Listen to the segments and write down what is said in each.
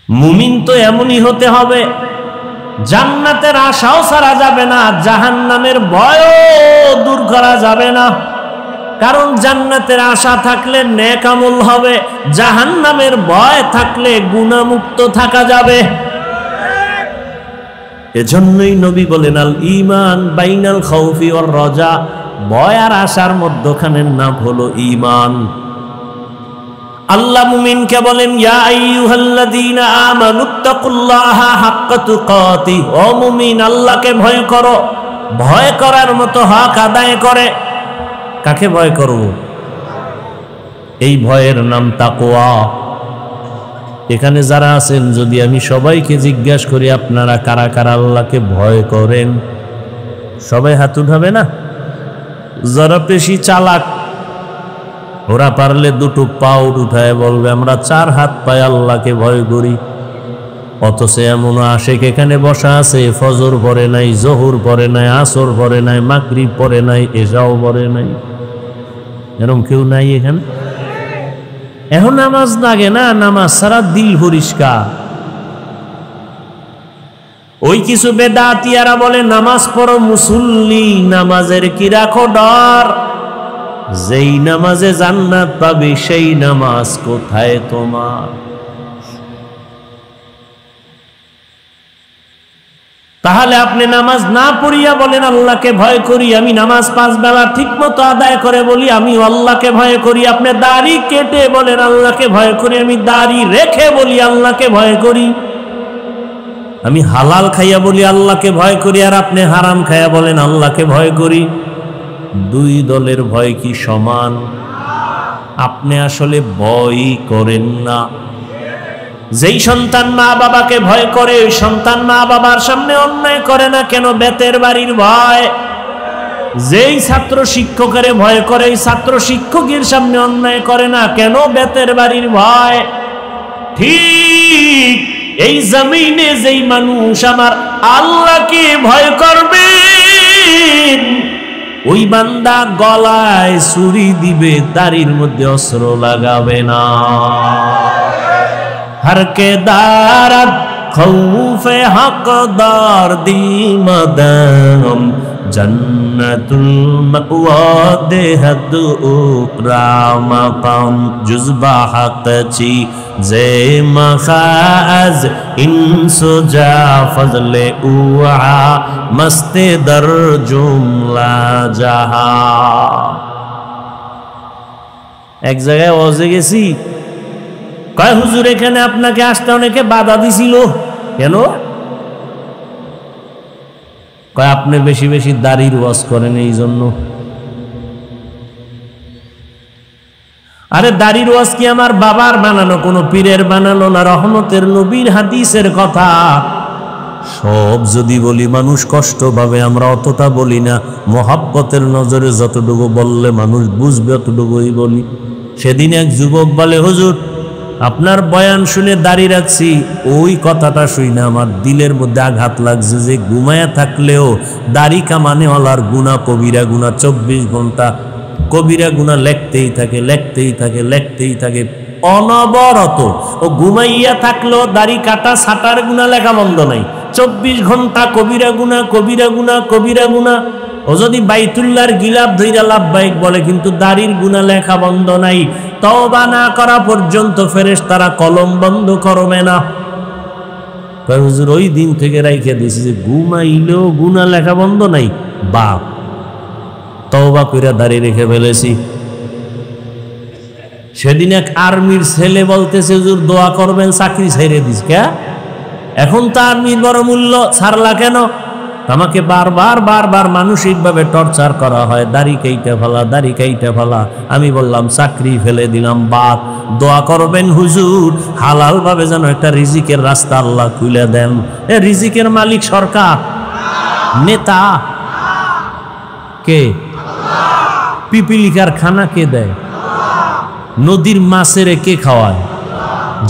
মুমিন তো এমনই হতে হবে, জান্নাতের আশাও ছাড়া যাবে না, জাহান্নামের ভয়ও দূর করা যাবে না। কারণ জান্নাতের আশা থাকলে নেক আমল হবে, জাহান্নামের ভয় থাকলে গুনাহমুক্ত থাকা যাবে। এজন্যই নবী বলেন, আল ঈমান বাইনাল খাউফি ওয়ার রাজা, ভয় আর আশার মধ্যখানের নাম হলো ঈমান। আল্লাহ মুমিনকে বলেন, ইয়া আইয়ুহাল্লাযীনা আমানুত্তাকুল্লাহা হাক্কা তুকাতি, ও মুমিন আল্লাহকে ভয় করো, ভয় করার মতো হক আদায় করে। কাকে ভয় করব? এই ভয়ের নাম তাকওয়া। এখানে যারা আছেন, যদি আমি সবাইকে জিজ্ঞাসা করি আপনারা কারা কারা আল্লাহকে ভয় করেন, সবাই হাত উঠাবে না? যারা বেশি চালাক ওরা পারলে দুটো পাও উঠায় বলবে আমরা 4 হাত পায়ে আল্লাহকে ভয় করি। অথচ এমন আশেক এখানে বসা আছে, ফজর পড়ে নাই, জোহর পড়ে নাই, আসর পড়ে নাই, মাগরিব পড়ে নাই, এশাও পড়ে নাই। এরকম কেউ নাই এখানে? এখন নামাজ লাগে না, নামাজ সারা দিল পরিষ্কার। ওই কিছু বেদাতিয়ারা বলে নামাজ পড়ো মুসল্লি, নামাজের কি রাখো ডর? যেই নামাজে জান্নাত পাবে সেই নামাজ কোথায় তোমার? তাহলে আপনি নামাজ না পড়িয়া বলেন আল্লাহকে ভয় করি, আমি নামাজ 5 বেলা ঠিক মতো আদায় করে বলি আমি আল্লাহকে ভয় করি। আপনি দাড়ি কেটে বলেন আল্লাহকে ভয় করি, আমি দাড়ি রেখে বলি আল্লাহকে ভয় করি। আমি হালাল খাইয়া বলি আল্লাহকে ভয় করি, আর আপনি হারাম খাইয়া বলেন আল্লাহকে ভয় করি। দুই দলের ভয় কি সমান? আপনি আসলে ভয় করেন না। যেই সন্তান মা বাবাকে ভয় করে, ওই সন্তান মা বাবার সামনে অন্যায় করে না কেন? বেতের বাড়ির ভয়। যেই ছাত্র শিক্ষকের ভয় করে, ওই ছাত্র শিক্ষকের সামনে অন্যায় করে না কেন? বেতের বাড়ির ভয়। ঠিক এই জমিনে যেই মানুষ আমার আল্লাহকে ভয় করবে, ওই বান্দা গলায় ছুরি দিবে, দাড়ির মধ্যে অস্ত্র লাগাবে না। हर के दारत खौफे हकदार दी मदम जन्नतुल मअवा देहद उकरा मकाम जुज़बा हक़ची जे मखाज इंसो जा फजले उआ मस्ते दर जुमला जहा। एक जगह ওয়াজে গেছি, কয় হুজুর এখানে আপনাকে আসতে অনেকে বাধা দিছিল কেন? কয় আপনি বেশি বেশি দাড়ির ওয়াজ করেন এই জন্য। আরে দাড়ির ওয়াজ কি আমার বাবার বানানো, কোন পীরের বানানো না? রহমতের নবীর হাদিসের কথা। সব যদি বলি মানুষ কষ্ট পাবে, আমরা অতটা বলি না। মোহাব্বতের নজরে যতটুকু বললে মানুষ বুঝবে অতটুকুই বলি। সেদিন এক যুবক বলে, হুজুর আপনার বয়ান শুনে দাড়ি রাখছি, ওই কথাটা শুনে আমার দিলের মধ্যে আঘাত লাগছে যে ঘুমায়া থাকলেও দাড়ি কামানেওয়ালার গুনাহ কবিরা গুনাহ 24 ঘন্টা কবিরা গুনাহ লেখতেই থাকে, লেখতেই থাকে, লেখতেই থাকে অনবরত। ও ঘুমাইয়া থাকলেও দাড়ি কাটা ছাটার গুনাহ লেখা বন্ধ নাই, 24 ঘন্টা কবিরা গুনাহ, কবিরা গুনাহ, কবিরা গুনাহ। ও যদি বাইতুল্লাহর গিলাফ ধইরা লাভবাহিক বলে, কিন্তু দাড়ির গুনাহ লেখা বন্ধ নাই। তওবা না করা পর্যন্ত ফেরেশতারা কলম বন্ধ করবে না। হুজুর ওই দিন থেকে রাইখা দিয়েছি যে ঘুমাইলেও গুনাহ লেখা বন্ধ নাই, বাপ তওবা কইরা দাড়ি রেখে ফেলেছি। সেদিন এক আর্মির ছেলে বলতেছে, হুজুর দোয়া করবেন, চাকরি ছেড়ে দিস কে? এখন তো আর্মির বড় মূল্য, ছাড়লা কেন? আমাকে বারবার বারবার মানসিকভাবে টর্চার করা হয়, দাড়ি কাইটা ফেলা, দাড়ি কাইটা ফেলা। আমি বললাম চাকরি ফেলে দিলাম, বাদ। দোয়া করবেন হুজুর হালাল ভাবে যেন একটা রিজিকের রাস্তা আল্লাহ খুলে দেন। এ রিজিকের মালিক সরকার, নেতা কে? পিপিলিকার খানা কে দেয়? নদীর মাছের কে খাওয়ায়?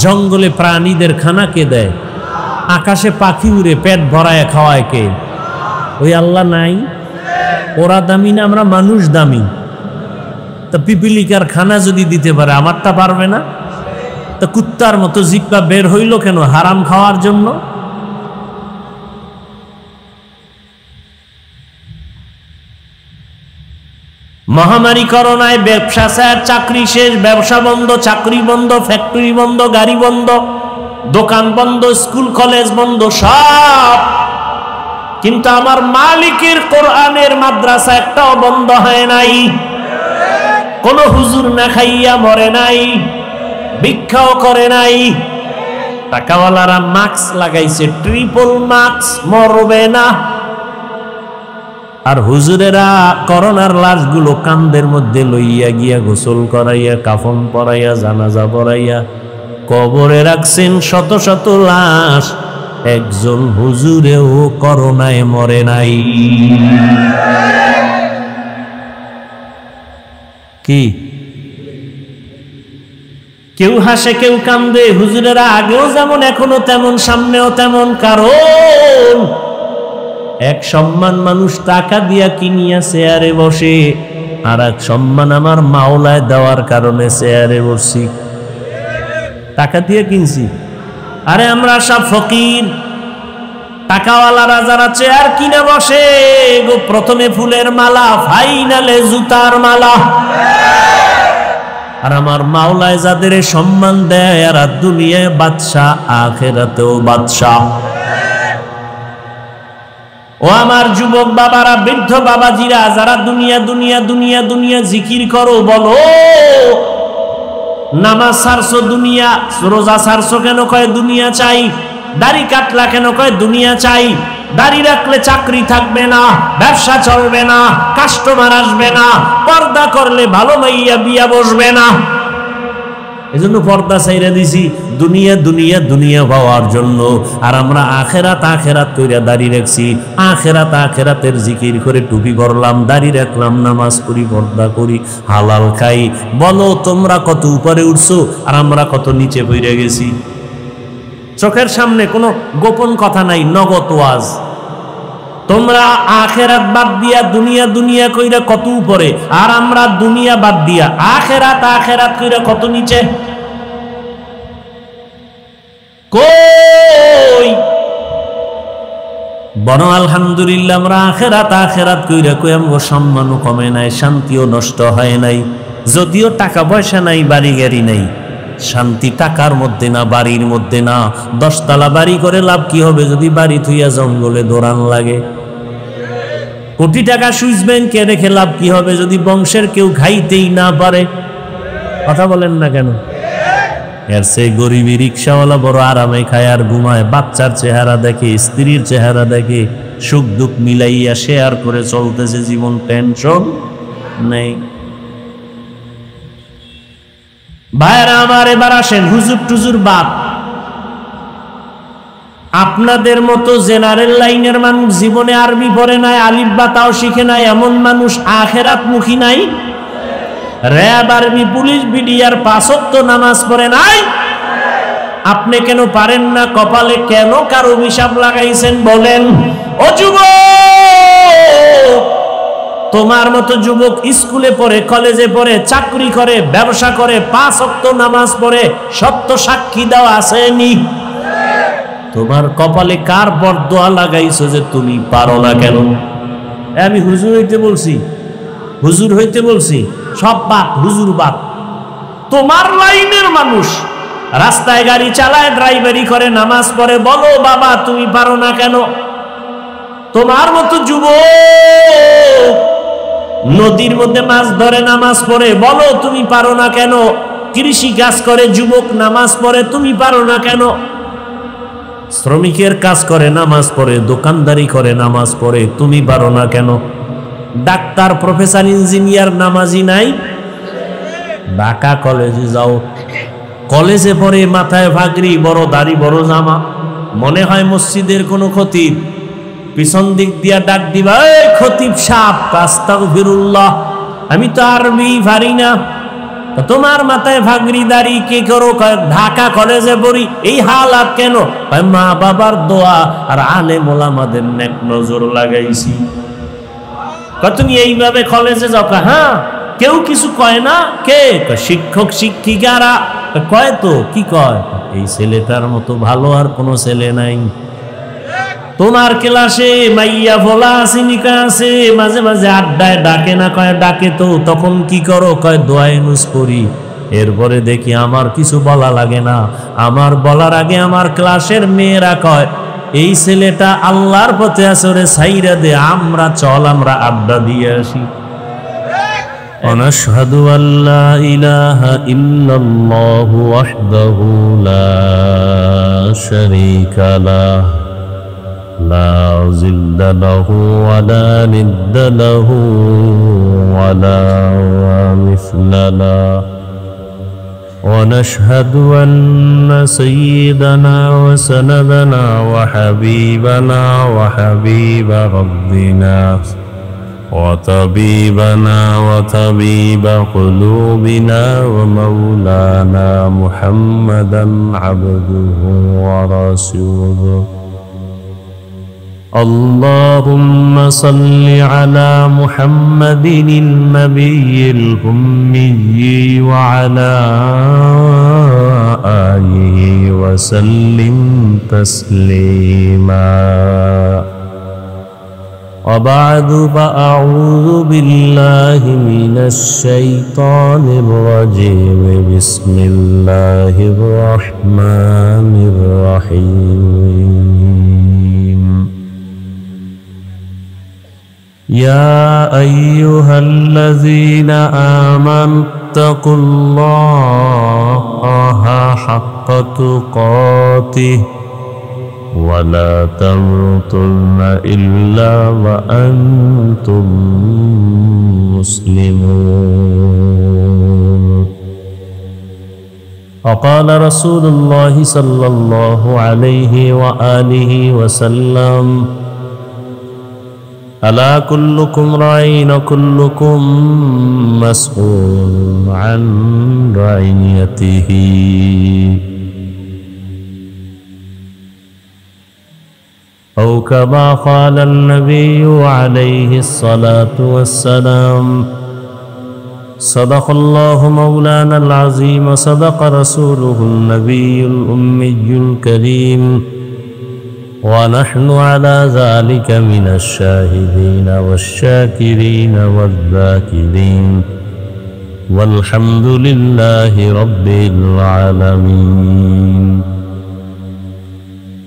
জঙ্গলে প্রাণীদের খানা কে দেয়? আকাশে পাখি উড়ে পেট ভরায় খাওয়ায় কে? ওই আল্লাহ নাই? ওরা দামি না, আমরা মানুষ দামি। তা পিপিলিকার খানা যদি দিতে পারে, আমারটা পারবে না? তা কুত্তার মতো জিহ্বা বের হইল কেন? হারাম খাওয়ার জন্য। মহামারী করোনায় ব্যবসা শেষ, চাকরি শেষ, ব্যবসা বন্ধ, চাকরি বন্ধ, ফ্যাক্টরি বন্ধ, গাড়ি বন্ধ, দোকান বন্ধ, স্কুল কলেজ বন্ধ, সব। কিন্তু আমার মালিকের কোরআনের মাদ্রাসা একটাও বন্ধ হয় নাই। কোন হুজুর না খাইয়া মরে নাই, ভিক্ষাও করে নাই। টাকাওয়ালারা মাস্ক লাগাইছে, ট্রিপল মাস্ক, মরবে না। আর হুজুরেরা করোনার লাশগুলো কান্দের মধ্যে লইয়া গিয়া গোসল করাইয়া, কাফন পরাইয়া, জানাজা পরাইয়া কবরে রাখছেন শত শত লাশ। একজন হুজুরেও করোনায় মরে নাই। কি কেউ হাসে, কেউ কান্দে। হুজুরেরা আগেও যেমন, এখনো তেমন, সামনেও তেমন। কারণ এক সম্মান মানুষ টাকা দিয়া কিনিয়া চেয়ারে বসে, আর এক সম্মান আমার মাওলায় দেওয়ার কারণে চেয়ারে বসছি। টাকা দিয়ে কিনছি। আরে আমরা সব ফকির। টাকাওয়ালারা যারা চেয়ার কিনে বসে, গো প্রথমে ফুলের মালা, ফাইনালে জুতার মালা। আর আমার মাওলায় যাদের সম্মান দেয়, আর দুনিয়ায় বাদশা, আখিরাতেও বাদশা। ও আমার যুবক বাবারা, বৃদ্ধ বাবাজিরা, যারা দুনিয়া দুনিয়া দুনিয়া দুনিয়া জিকির করো, বলো নামাজ ছাড়ছো দুনিয়া, রোজা ছাড়ছো কেন? কয় দুনিয়া চাই। দাড়ি কাটলা কেন? কয় দুনিয়া চাই। দাড়ি রাখলে চাকরি থাকবে না, ব্যবসা চলবে না, কাস্টমার আসবে না, পর্দা করলে ভালো মাইয়া বিয়া বসবে না। এজন্য পর্দা ছাইরা দিছি দুনিয়া দুনিয়া দুনিয়া পাওয়ার জন্য। আর আমরা আখেরাত আখেরাত কইরা দাড়ি রাখছি। আখেরাত আখেরাতের জিকির করে টুপি পরলাম, দাড়ি রাখলাম, নামাজ করি, পর্দা করি, হালাল খাই। বলো তোমরা কত উপরে উঠছো, আর আমরা কত নিচে পড়ে গেছি। চোখের সামনে কোনো গোপন কথা নাই, নগদ ওয়াজ। তোমরা আখেরাত বাদ দিয়া দুনিয়া দুনিয়া কইরা কত উপরে, আর আমরা দুনিয়া বাদ দিয়া আখেরাত আখেরাত কইরা কত নিচে। কই বনো আলহামদুলিল্লাহ, আমরা আখেরাত আখেরাত কইরা কই আমগো সম্মানও কমে নাই, শান্তিও নষ্ট হয় নাই। যদিও টাকা পয়সা নাই, বাড়ি গাড়ি নাই, শান্তি টাকার মধ্যে না, বাড়ির মধ্যে না। 10 তলা বাড়ি করে লাভ কি হবে যদি বাড়ি থুইয়া জঙ্গলে দৌড়ান লাগে? কোটি টাকা সুইস ব্যাংকে রেখে লাভ কি হবে যদি বংশের কেউ খাইতেই না পারে? কথা বলেন না কেন? এর সে গরিবী রিক্সাওয়ালা বড় আরামে খায় আর ঘুমায়, বাচ্চার চেহারা দেখে, স্ত্রীর চেহারা দেখে, সুখ দুঃখ মিলাইয়া শেয়ার করে চলতেছে জীবন, টেনশন নেই। ভাইরা আমার, এবার আসেন হুজুর টুজুর বাপ। আপনাদের মতো জেনারেল লাইনের মানুষ জীবনে আরবি পড়ে নাই, আলিফ বা তাও শিখে নাই, এমন মানুষ আখেরাত মুখী নাই। র‍্যাব, আর্মি, পুলিশ, বিডিআর 5 ওয়াক্ত নামাজ পড়ে নাই। আপনি কেন পারেন না? কপালে কেন কার অভিশাপ লাগাইছেন বলেন? ও যুবক, তোমার মতো যুবক স্কুলে পড়ে, কলেজে পড়ে, চাকরি করে, ব্যবসা করে, 5 ওয়াক্ত নামাজ পড়ে, সত্য সাক্ষী দাও আসেনি? তোমার কপালে কার বরদোয়া লাগাইছো যে তুমি পারো না কেন? আমি হুজুর হইতে বলছি? হুজুর হইতে বলছি? সব বাদ, হুজুর বাদ। তোমার লাইনের মানুষ রাস্তায় গাড়ি চালায়, ড্রাইভারি করে, নামাজ পড়ে, বলো বাবা তুমি পারো না কেন? তোমার মতো যুবক নদীর মধ্যে মাছ ধরে, নামাজ পড়ে, বলো তুমি পারো না কেন? কৃষি কাজ করে যুবক, নামাজ পড়ে, তুমি পারো না কেন? শ্রমিকের কাজ করে, নামাজ পড়ে, দোকানদারি করে, নামাজ পড়ে, তুমি পারো না কেন? ডাক্তার, প্রফেসর, ইঞ্জিনিয়ার নামাজি নাই? ঢাকা কলেজে যাও, কলেজে পড়ে, মাথায় ভাগরি, বড় দাড়ি, বড় জামা, মনে হয় মসজিদের কোনো খতিব। পিছন দিক দিয়া ডাক দিবা, এই খতিব সাহেব, আস্তাগফিরুল্লাহ, আমি তো আরবি পারি না। তোমার মাথায় ভাগরি, দাড়ি, কে করো? ঢাকা কলেজে পড়ি। এই হালাত কেন? মা বাবার দোয়া আর আলেম ওলামাদের নেক নজর লাগাইছি। তুমি এইভাবে কলেজে যাও? হ্যাঁ, কেউ কিছু কয় না। কে? শিক্ষক শিক্ষিকারা। কয় তো কি কয়, এই ছেলেটার মতো ভালো আর কোনো ছেলে নাই। তোমার ক্লাসে মাইয়া ভোলা আছে, নিকা আছে, মাঝে মাঝে আড্ডায় ডাকে না? কয় ডাকে তো। তখন কি করো? কয় দোয়ায়ে নুস পড়ি। এরপরে দেখি আমার কিছু বলা লাগে না, আমার বলার আগে আমার ক্লাসের মেয়েরা কয় এই ছেলেটা আল্লাহর পথে আছে, ওরে সাইরা দে, আমরা চল আমরা আড্ডা দিয়ে আসি। ونشهد أن لا إله إلا الله وحده لا شريك له لا ضد له ولا ند له ولا مثل له ونشهد أن سيدنا وسندنا وحبيبنا وحبيب ربنا وطبيبنا وطبيب قلوبنا ومولانا محمدا عبده ورسوله اللهم صل على محمد النبي الأمي وعلى آله وسلم تسليما وبعد فأعوذ بالله من الشيطان الرجيم بسم الله الرحمن الرحيم يا أيها الذين آمنوا اتقوا الله حق تقاته ولا تموتن إلا وأنتم مسلمون وقال رسول الله صلى الله عليه وآله وسلم ألا كلكم راع وكلكم مسؤول عن رعيته أو كما قال النبي عليه الصلاة والسلام صدق الله مولانا العظيم وصدق رسوله النبي الأمي الكريم ونحن على ذلك من الشاهدين والشاكرين والذاكرين والحمد لله رب العالمين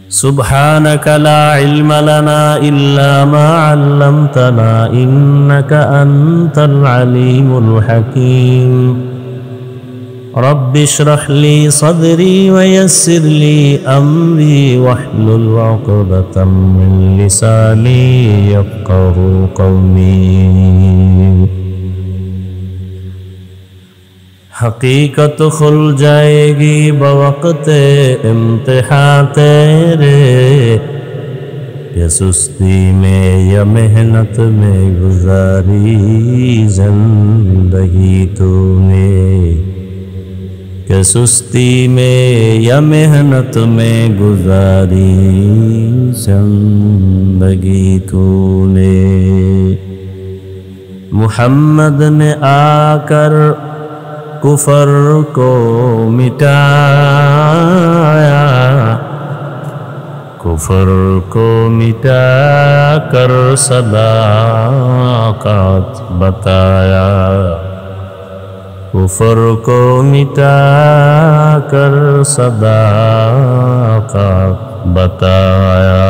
سبحانك لا علم لنا إلا ما علمتنا إنك أنت العليم الحكيم رب اشرح لي صدري ويسر لي أمري واحلل عقدة من لساني يفقه قولي حقیقت کھل جائے گی بوقت امتحان تیرے یا سستی میں یا محنت میں گزاری زندگی تو نے کہ سستی میں یا محنت میں گزاری زندگی تو نے محمد نے آ کر कुफर को मिटाया कुफर को मिटा कर सदाकत बताया कुफर को मिटा कर सदाकत बताया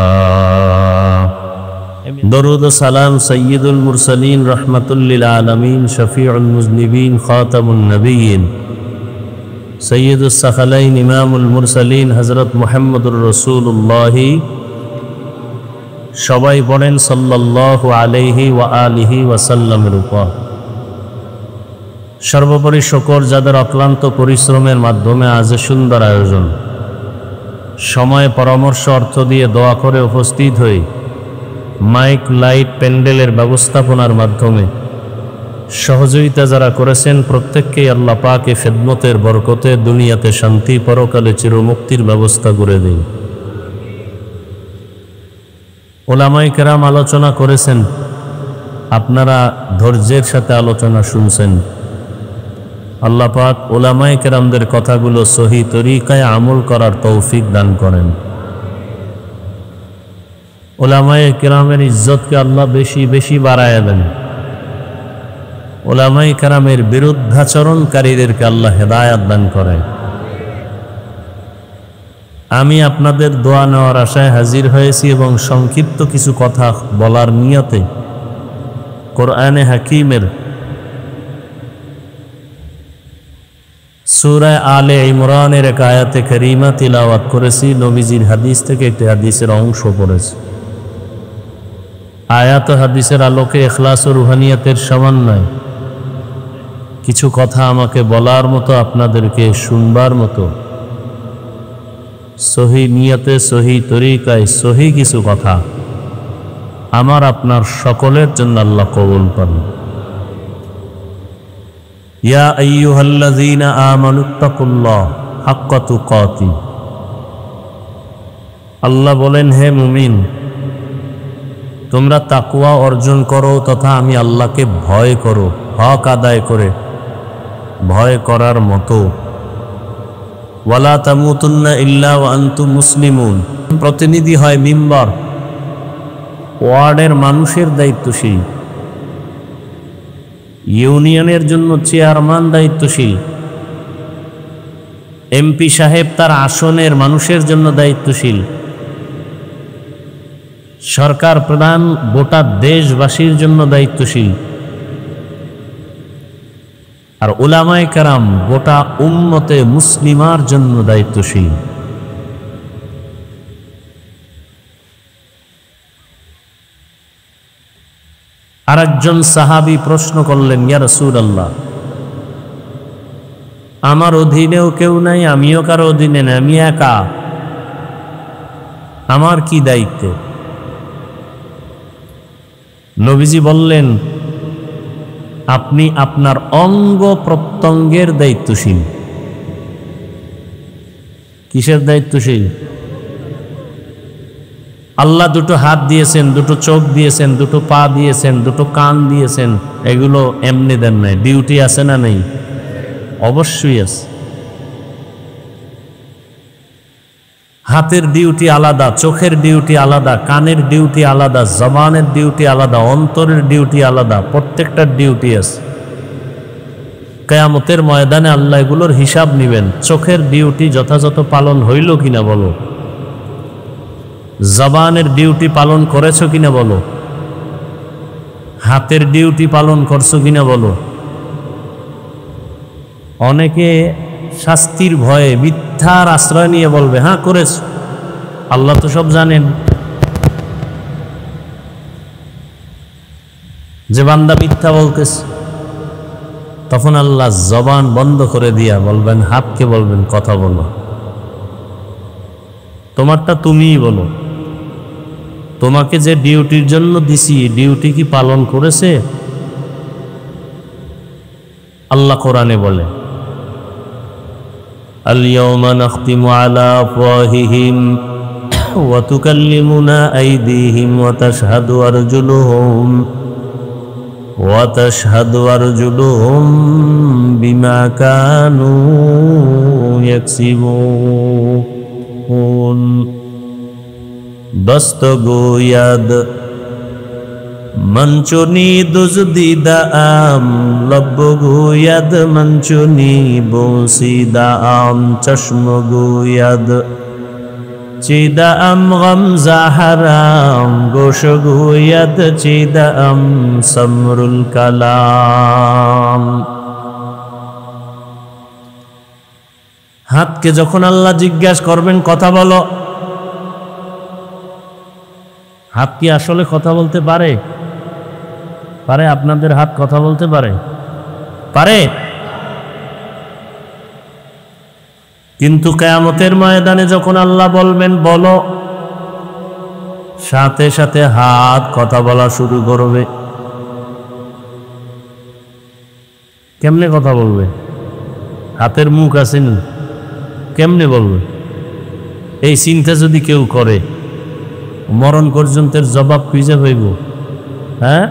दरूद सलाम सय्यदुल मुरसलीन रहमतुल लिल आलमीन शफीउल मुज़निबीन खातमुन नबिय्यीन सय्यदुस सकलैन इमामुल मुरसलीन हज़रत मुहम्मदुर रसूलुल्लाह সবাই পড়েন সাল্লাল্লাহু আলাইহি ওয়া আলিহি ওয়াসাল্লামের উপর। সর্বোপরি শুকর যাদের অক্লান্ত পরিশ্রমের মাধ্যমে আজ সুন্দর আয়োজন, সময় পরামর্শ অর্থ দিয়ে দোয়া করে উপস্থিত হই, মাইক লাইট প্যান্ডেলের ব্যবস্থাপনার মাধ্যমে সহযোগিতা যারা করেছেন প্রত্যেককেই আল্লাহ পাকে খেদমতের বরকতে দুনিয়াতে শান্তি, পরকালে চিরমুক্তির ব্যবস্থা করে দিন। ওলামায়ে কেরাম আলোচনা করেছেন, আপনারা ধৈর্যের সাথে আলোচনা শুনছেন। আল্লাহ পাক উলামায়ে কেরামদের কথাগুলো সহি তরিকায় আমল করার তৌফিক দান করেন। উলামায়ে কেরামের ইজ্জতকে আল্লাহ বেশি বেশি বাড়ায় দেন। উলামায়ে কেরামের বিরুদ্ধাচরণকারীদেরকে আল্লাহ হেদায়াত দান করেন। আমি আপনাদের দোয়া নেওয়ার আশায় হাজির হয়েছি এবং সংক্ষিপ্ত কিছু কথা বলার নিয়তে কোরআনে হাকিমের সূরা আলে ইমরানের এক আয়াতে কারিমা তিলাওয়াত করেছি। নবীজির হাদিস থেকে একটি হাদিসের অংশ পড়েছি। আয়াত হাদিসের আলোকে ইখলাস ও রুহানিয়াতের সমন্বয় কিছু কথা আমাকে বলার মতো, আপনাদেরকে শুনবার মতো, সহি নিয়তে সহি তরিকায় সহি কিছু কথা আমার আপনার সকলের জন্য আল্লাহ কবুল করুন। ইয়া আইয়ুহাল্লাযীনা আমানুত্তাকুল্লাহ হাক্কা তুকাতি। আল্লাহ বলেন, হে মুমিন, তোমরা তাকওয়া অর্জন করো তথা আমি আল্লাহকে ভয় করো, হক আদায় করে ভয় করার মতো। ওয়ালা তামুতুন্না ইল্লা ওয়া আনতুম মুসলিমুন। প্রতিনিধি হয় মিম্বার, ওয়ার্ডের মানুষের দায়িত্বশীল, ইউনিয়নের জন্য চেয়ারম্যান দায়িত্বশীল, এমপি সাহেব তার আসনের মানুষের জন্য দায়িত্বশীল, সরকার প্রধান গোটা দেশবাসীর জন্য দায়িত্বশীল, আর উলামায়ে কেরাম গোটা উম্মতে মুসলিমার জন্য দায়িত্বশীল। আরেকজন সাহাবী প্রশ্ন করলেন, ইয়া রাসূলুল্লাহ, আমার অধীনেও কেউ নাই, আমিও কারো অধীনে নাই, আমি একা, আমার কি দায়িত্ব? নবীজি বললেন, আপনি আপনার অঙ্গ প্রত্যঙ্গের দায়িত্বশীল। কিসের দায়িত্বশীল? আল্লাহ দুটো হাত দিয়েছেন, দুটো চোখ দিয়েছেন, দুটো পা দিয়েছেন, দুটো কান দিয়েছেন, এগুলো এমনি দেন নাই, ডিউটি আছে না নেই? অবশ্যই আছে। হাতের ডিউটি আলাদা, চোখের ডিউটি আলাদা, কানের ডিউটি আলাদা, জবানের ডিউটি আলাদা, অন্তরের ডিউটি আলাদা, প্রত্যেকটার ডিউটি আছে। কিয়ামতের ময়দানে আল্লাহ এগুলোর হিসাব নেবেন। চোখের ডিউটি যথাযথ পালন হইল কিনা বলো, জবানের ডিউটি পালন করেছো কিনা বলো, হাতের ডিউটি পালন করছো কিনা বলো। অনেকে শাস্তির ভয়ে মিথ্যার আশ্রয় নিয়ে বলবে, হ্যাঁ করেছ, আল্লাহ তো সব জানেন। যে বান্দা মিথ্যা বলতেছে, তখন আল্লাহ জবান বন্ধ করে দিয়া বলবেন, হাতকে বলবেন কথা বলো, তোমারটা তুমিই বলো। তোমাকে যে ডিউটির জন্য দিছি, ডিউটি কি পালন করেছে? আল্লাহ কোরআনে বলে, আল-ইয়াওমা নাখতিমু আলা আফওয়াহিহিম ওয়া তুকাল্লিমুনা আইদিহিম ওয়া তাশহাদু আরজুলুহুম বিমা কানু ইয়াকসিবুন। দস্তগোয়াদ মঞ্চুনি দুজদিদা আম লব্বগোয়াদ মঞ্চুনি বসিদা আম চশমগোয়াদ চিদা আম গমজা হারাম গোশগোয়াদ চিদা আম সমরুল কালাম। হাতকে যখন আল্লাহ জিজ্ঞাসা করবেন কথা বলো, হাত কি আসলে কথা বলতে পারে? পারে? আপনাদের হাত কথা বলতে পারে? পারে। কিন্তু কিয়ামতের ময়দানে যখন আল্লাহ বলবেন বলো, সাথে সাথে হাত কথা বলা শুরু করবে। কেমনে কথা বলবে? হাতের মুখ আসেনি, কেমনে বলবে? এই চিন্তা যদি কেউ করে, মরণ পর্যন্তের জবাব খুঁজে হইব। হ্যাঁ,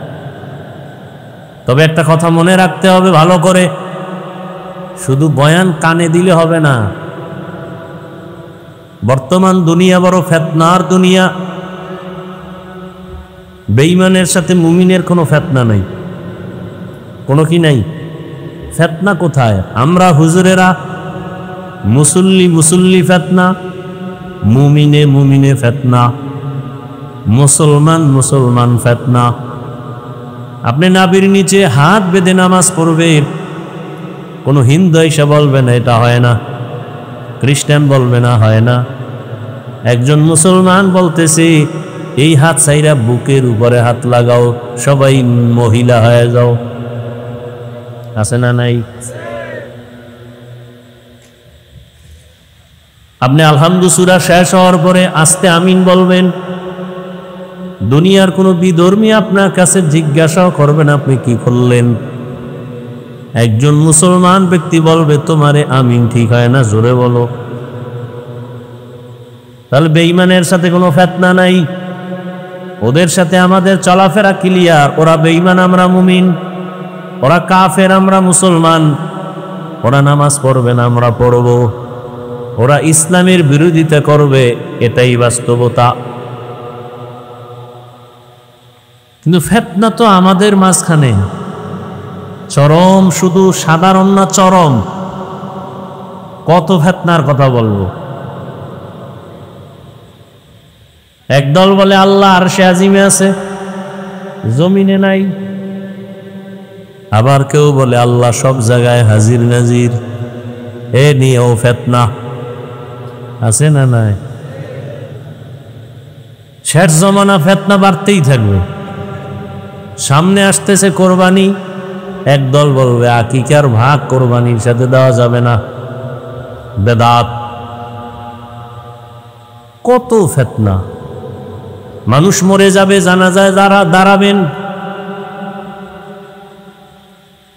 তবে একটা কথা মনে রাখতে হবে ভালো করে, শুধু বয়ান কানে দিলে হবে না। বর্তমান দুনিয়া বড় ফিতনার দুনিয়া। বেঈমানের সাথে মুমিনের কোনো ফিতনা নাই, কোনো কি নাই? ফিতনা কোথায়? আমরা হুজুরেরা মুসল্লি ফিতনা, মুমিনে ফিতনা, মুসলমান ফিতনা। আপনি নাভির নিচে হাত বেঁধে নামাজ পড়বে, কোনো হিন্দু এসে বলবে না এটা হয় না, খ্রিস্টান বলবে না হয় না। একজন মুসলমান বলতেছে এই হাত ছাইরা বুকের উপরে হাত লাগাও, সবাই মহিলা হয়ে যাও। আছে না নাই? আপনি আলহামদুলিল্লাহ সূরা শেষ হওয়ার পরে আস্তে আমিন বলবেন। দুনিয়ার কোনো বিধর্মী আপনার কাছে জিজ্ঞাসাও করবেন আপনি কি করলেন। একজন মুসলমান ব্যক্তি বলবে তোমারে আমিন ঠিক হয় না, জোরে বলো। তাহলে বেঈমানের সাথে কোনো ফিতনা নাই, ওদের সাথে আমাদের চলাফেরা ক্লিয়ার। ওরা বেঈমান, আমরা মুমিন। ওরা কাফের, আমরা মুসলমান। ওরা নামাজ পড়বে না, আমরা পড়ব। ওরা ইসলামের বিরোধিতা করবে, এটাই বাস্তবতা। কিন্তু ফিতনা তো আমাদের মাঝখানে চরম, শুধু সাধারণ না, চরম। কত ফিতনার কথা বলবো। একদল বলে আল্লাহ আরশে আজিমে আছে, জমিনে নাই। আবার কেউ বলে আল্লাহ সব জায়গায় হাজির নাজির। এ নিয়েও ফিতনা আছে না নাই? শেষ জমানা ফিতনা বাড়তেই থাকবে। সামনে আসতেছে কোরবানি, একদল বলবে আকিকার ভাগ কোরবানির সাথে দেওয়া যাবে না, বেদাত। কত ফিতনা। মানুষ মরে যাবে, জানাজায় যারা দাঁড়াবেন।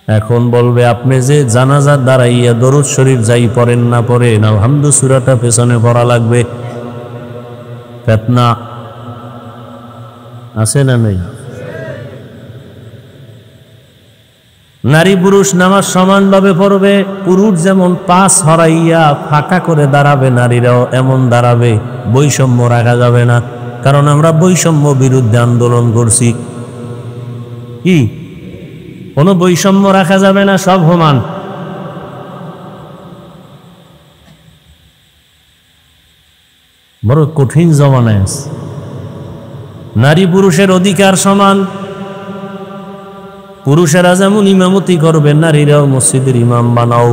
এখন বলবে আপনি যে জানাজার দাঁড়াইয়া দরুদ শরীফ যাই পড়েন না পড়েন, আলহামদুলিল্লাহ সূরাটা পেছনে পড়া লাগবে। ফিতনা আছে না নেই? নারী পুরুষ নামাজ সমানভাবে পড়বে। পুরুষ যেমন পাঁচ হরাইয়া ফাঁকা করে দাঁড়াবে, নারীরাও এমন দাঁড়াবে। বৈষম্য রাখা যাবে না, কারণ আমরা বৈষম্য বিরুদ্ধে আন্দোলন করছি। কি? কোনো বৈষম্য রাখা যাবে না, সব সমান। বড় কঠিন জমানায় আছে। নারী পুরুষের অধিকার সমান। পুরুষেরা যেমন ইমামতি করবে, নারীরাও মসজিদের ইমাম বানাও,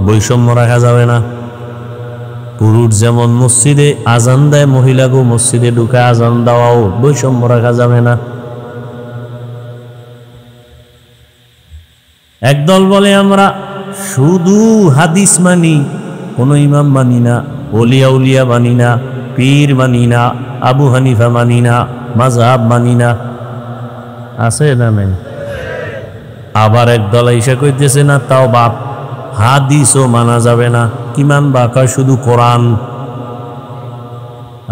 বৈষম্য রাখা যাবে না। পুরুষ যেমন মসজিদে আজান দেয়, মহিলাকেও মসজিদে ঢুকে আজান দেওয়াও, বৈষম্য রাখা যাবে না। একদল বলে আমরা শুধু হাদিস মানি, কোনো ইমাম মানি না, ওলিয়া উলিয়া মানি না, পীর মানি না, আবু হানিফা মানি না, মাযহাব মানি না। আছে না নাই? আবার একদল এসে কইতেছে না তাও বাপ, হাদিসও মানা যাবে না। কি মানবা? কয় শুধু কোরআন।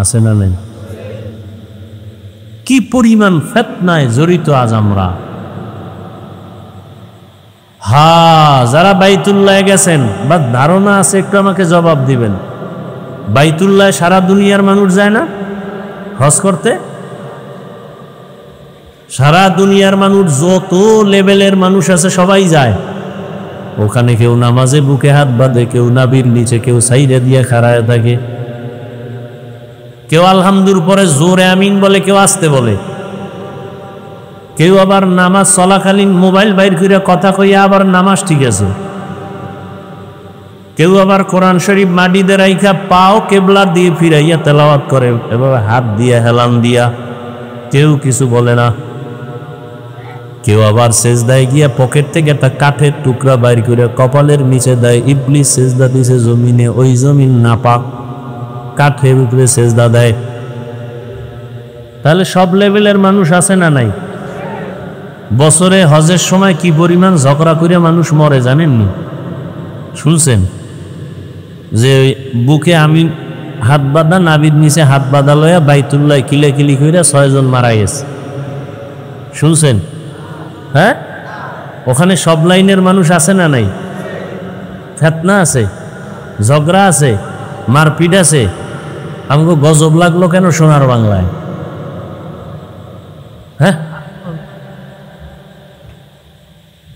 আছে না নাই? কি পরিমাণ ফিতনায় জড়িত আজ আমরা। যারা বাইতুল্লাহ গেছেন বা ধারণা আছে একটু আমাকে জবাব দিবেন। বাইতুল্লাহ সারা দুনিয়ার মানুষ যায় না হজ করতে? সারা দুনিয়ার মানুষ, যত লেভেলের মানুষ আছে সবাই যায় ওখানে। কেউ নামাজে বুকে হাত বাঁধে, কেউ নাবির নিচে, কেউ সাইডে দিয়ে খাড়ায় থাকে, কেউ আলহামদুলিল্লাহ পরে জোরে আমিন বলে, কেউ আসতে বলে, কেউ আবার নামাজ চলাকালীন মোবাইল বাইর করে কথা কইয়া আবার নামাজ ঠিক আছে, কেউ আবার কোরআন শরীফ মাটিতে রাইখা পাও কেবলার দিয়ে ফিরাইয়া তেলাওয়াত করে, এভাবে হাত দিয়া হেলান দিয়া, কেউ কিছু বলে না। কেউ আবার সেজদায় গিয়া পকেট থেকে একটা কাঠের টুকরা বাইর করে কপালের নিচে দেয়। ইবলিস সেজদা দিছে জমিনে, ওই জমিন নাপাক, কাঠের উপরে সেজদা দেয়। তাহলে সব লেভেলের মানুষ আছে না নাই? বছরে হজের সময় কি পরিমাণ ঝগড়া করে মানুষ মরে জানেননি? শুনছেন যে বুকে আমি হাত বাঁধা, নাবির নিচে হাত বাঁধা লইয়া বাইতুল্লাহ কিলে কিলি করে 6 জন মারা গেছে। শুনছেন? হ্যাঁ, ওখানে সব লাইনের মানুষ আছে না নাই? ফেতনা আছে, ঝগড়া আছে, মারপিট আছে। আমাকে গজব লাগলো কেন সোনার বাংলায়? হ্যাঁ,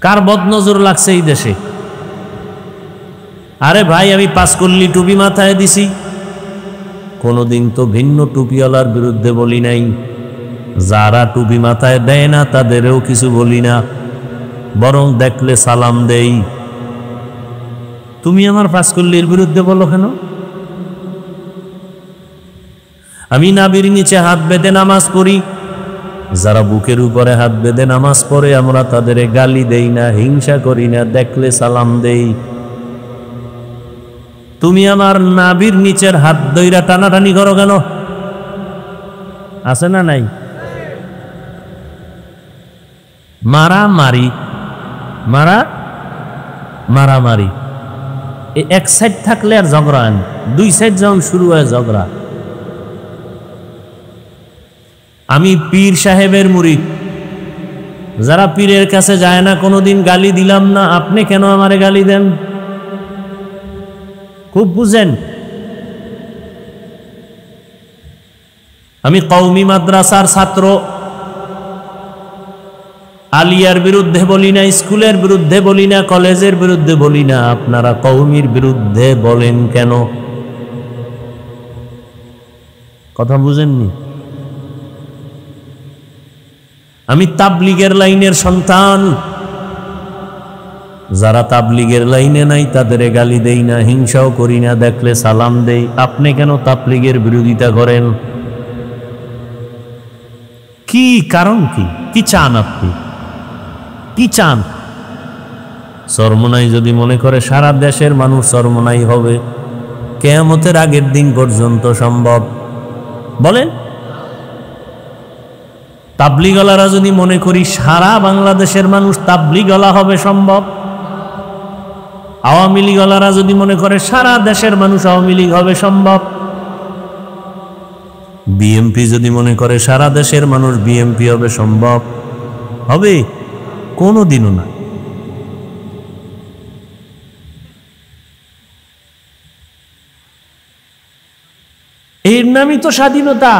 কার বদনজর লাগছে এই দেশে? আরে ভাই, আমি পাঁচকল্লি টুপি মাথায় দিছি, কোনোদিন তো ভিন্ন টুপিওয়ালার বিরুদ্ধে বলি নাই। যারা টুপি মাথায় দেয় না তাদেরও কিছু বলি না, বরং দেখলে সালাম দেই। তুমি আমার পাঁচকল্লির বিরুদ্ধে বলো কেন? আমি নাভির নিচে হাত বেঁধে নামাজ পড়ি, যারা বুকের উপরে হাত বেঁধে নামাজ পড়ে আমরা তাদের গালি দেই না, হিংসা করি না, দেখলে সালাম দেই। তুমি আমার নাভির নিচের হাত ধইরা টানাটানি করো কেন? আছে না নাই? মারামারি, মারামারি এক সাইড থাকলে আর ঝগড়া, দুই সাইড যখন শুরু হয় ঝগড়া। আমি পীর সাহেবের মুরিদ, যারা পীরের কাছে যায় না কোনোদিন গালি দিলাম না, আপনি কেন আমারে গালি দেন? খুব বুঝেন। আমি কওমি মাদ্রাসার ছাত্র, আলিয়ার বিরুদ্ধে বলি না, স্কুলের বিরুদ্ধে বলি না, কলেজের বিরুদ্ধে বলি না। আপনারা কওমির বিরুদ্ধে বলেন কেন? কথা বুঝেননি? আমি তাবলীগের লাইনের সন্তান, যারা তাবলীগের লাইনে নাই তাদের গালি দেই না, হিংসাও করি না, দেখলে সালাম দেই। আপনি কেন তাবলীগের বিরোধিতা করেন? কি কারণ? কি চান আপনি? কি চান? চরমোনাই যদি মনে করে সারা দেশের মানুষ চরমোনাই হবে, কিয়ামতের আগের দিন পর্যন্ত সম্ভব? বলেন। তাবলীগওয়ালারা যদি মনে করি সারা বাংলাদেশের মানুষ তাবলীগওয়ালা হবে, সম্ভব? আওয়ামী লীগওয়ালারা যদি মনে করে সারা দেশের মানুষ আওয়ামী লীগ হবে, সম্ভব? বিএমপি যদি মনে করে সারা দেশের মানুষ বিএমপি হবে, সম্ভব হবে? কোনোদিনও না। এর নামই তো স্বাধীনতা,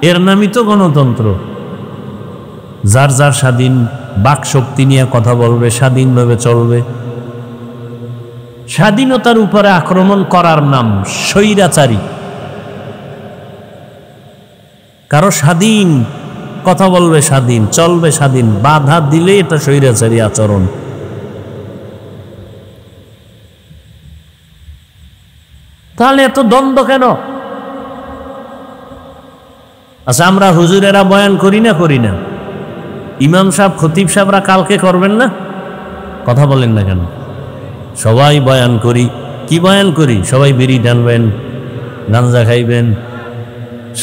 এর নামই তো গণতন্ত্র। যার যার স্বাধীন বাক শক্তি নিয়ে কথা বলবে, স্বাধীনভাবে চলবে। স্বাধীনতার উপরে আক্রমণ করার নাম স্বৈরাচারী। কারো স্বাধীন কথা বলবে, স্বাধীন চলবে, স্বাধীন বাধা দিলে এটা স্বৈরাচারী আচরণ। তাহলে এত দ্বন্দ্ব কেন? আচ্ছা, আমরা হুজুরেরা বয়ান করি না? ইমাম সাহেব, খতিব সাহেবরা কালকে করবেন না? কথা বলেন না কেন? সবাই বয়ান করি। কি বয়ান করি? সবাই বিড়ি টানবেন, গাঞ্জা খাইবেন।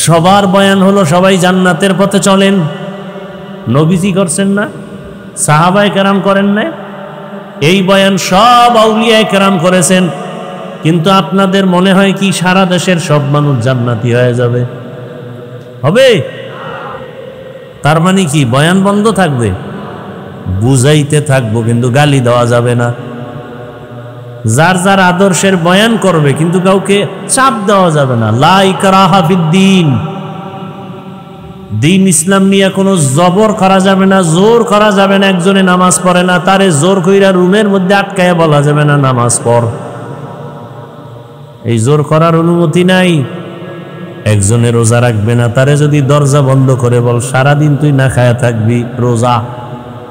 সবার বয়ান হলো সবাই জান্নাতের পথে চলেন। নবীজি করছেন না? সাহাবায়ে কেরাম করেন না? এই বয়ান সব আউলিয়ায়ে কেরাম করেছেন। কিন্তু আপনাদের মনে হয় কি সারা দেশের সব মানুষ জান্নাতি হয়ে যাবে? হবে? তার মানে কি বয়ান বন্ধ থাকবে? বুঝাইতে থাকবো, কিন্তু গালি দেওয়া যাবে না। যার যার আদর্শের বয়ান করবে, কিন্তু কাউকে চাপ দেওয়া যাবে না। লা ইকরাহা ফিদ্দীন, দিন ইসলাম নিয়ে কোনো জবর করা যাবে না, জোর করা যাবে না। একজনে নামাজ পড়ে না, তারে জোর কইরা রুমের মধ্যে আটকায়া বলা যাবে না নামাজ পড়। এই জোর করার অনুমতি নাই। একজনে রোজা রাখবে না, তারে যদি দরজা বন্ধ করে বল সারাদিন তুই না খায়া থাকবি, রোজা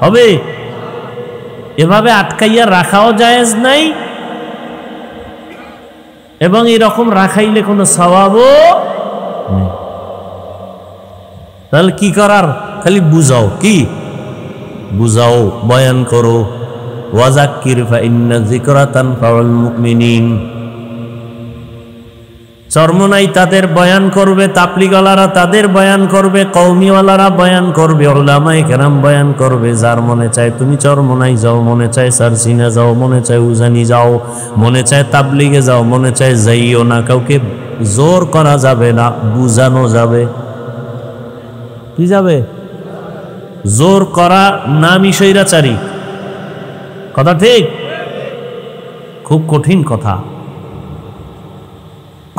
হবে? এভাবে আটকাইয়া রাখাও জায়েজ নাই, এবং এরকম রাখাইলে কোনো সওয়াবও নেই। তাহলে কি করার? খালি বুঝাও। কি বুঝাও? বয়ান করো। ওয়াজাক্কির ফাইন্না যিকরা তানফাউল মুমিনিন। চরমোনাই তাদের বয়ান করবে, তাবলীগওয়ালারা তাদের বয়ান করবে, কওমিওয়ালারা বয়ান করবে, উলামায়ে কেরাম বয়ান করবে। যার মনে চায় তুমি চরমোনাই যাও, মনে চায় সারসিনা যাও, মনে চায় উজানি যাও, মনে চায় তাবলীগে যাও, মনে চায় যাইও না। কাউকে জোর করা যাবে না, বুঝানো যাবে। কি যাবে? জোর করা নামই স্বৈরাচারী। কথা ঠিক? খুব কঠিন কথা,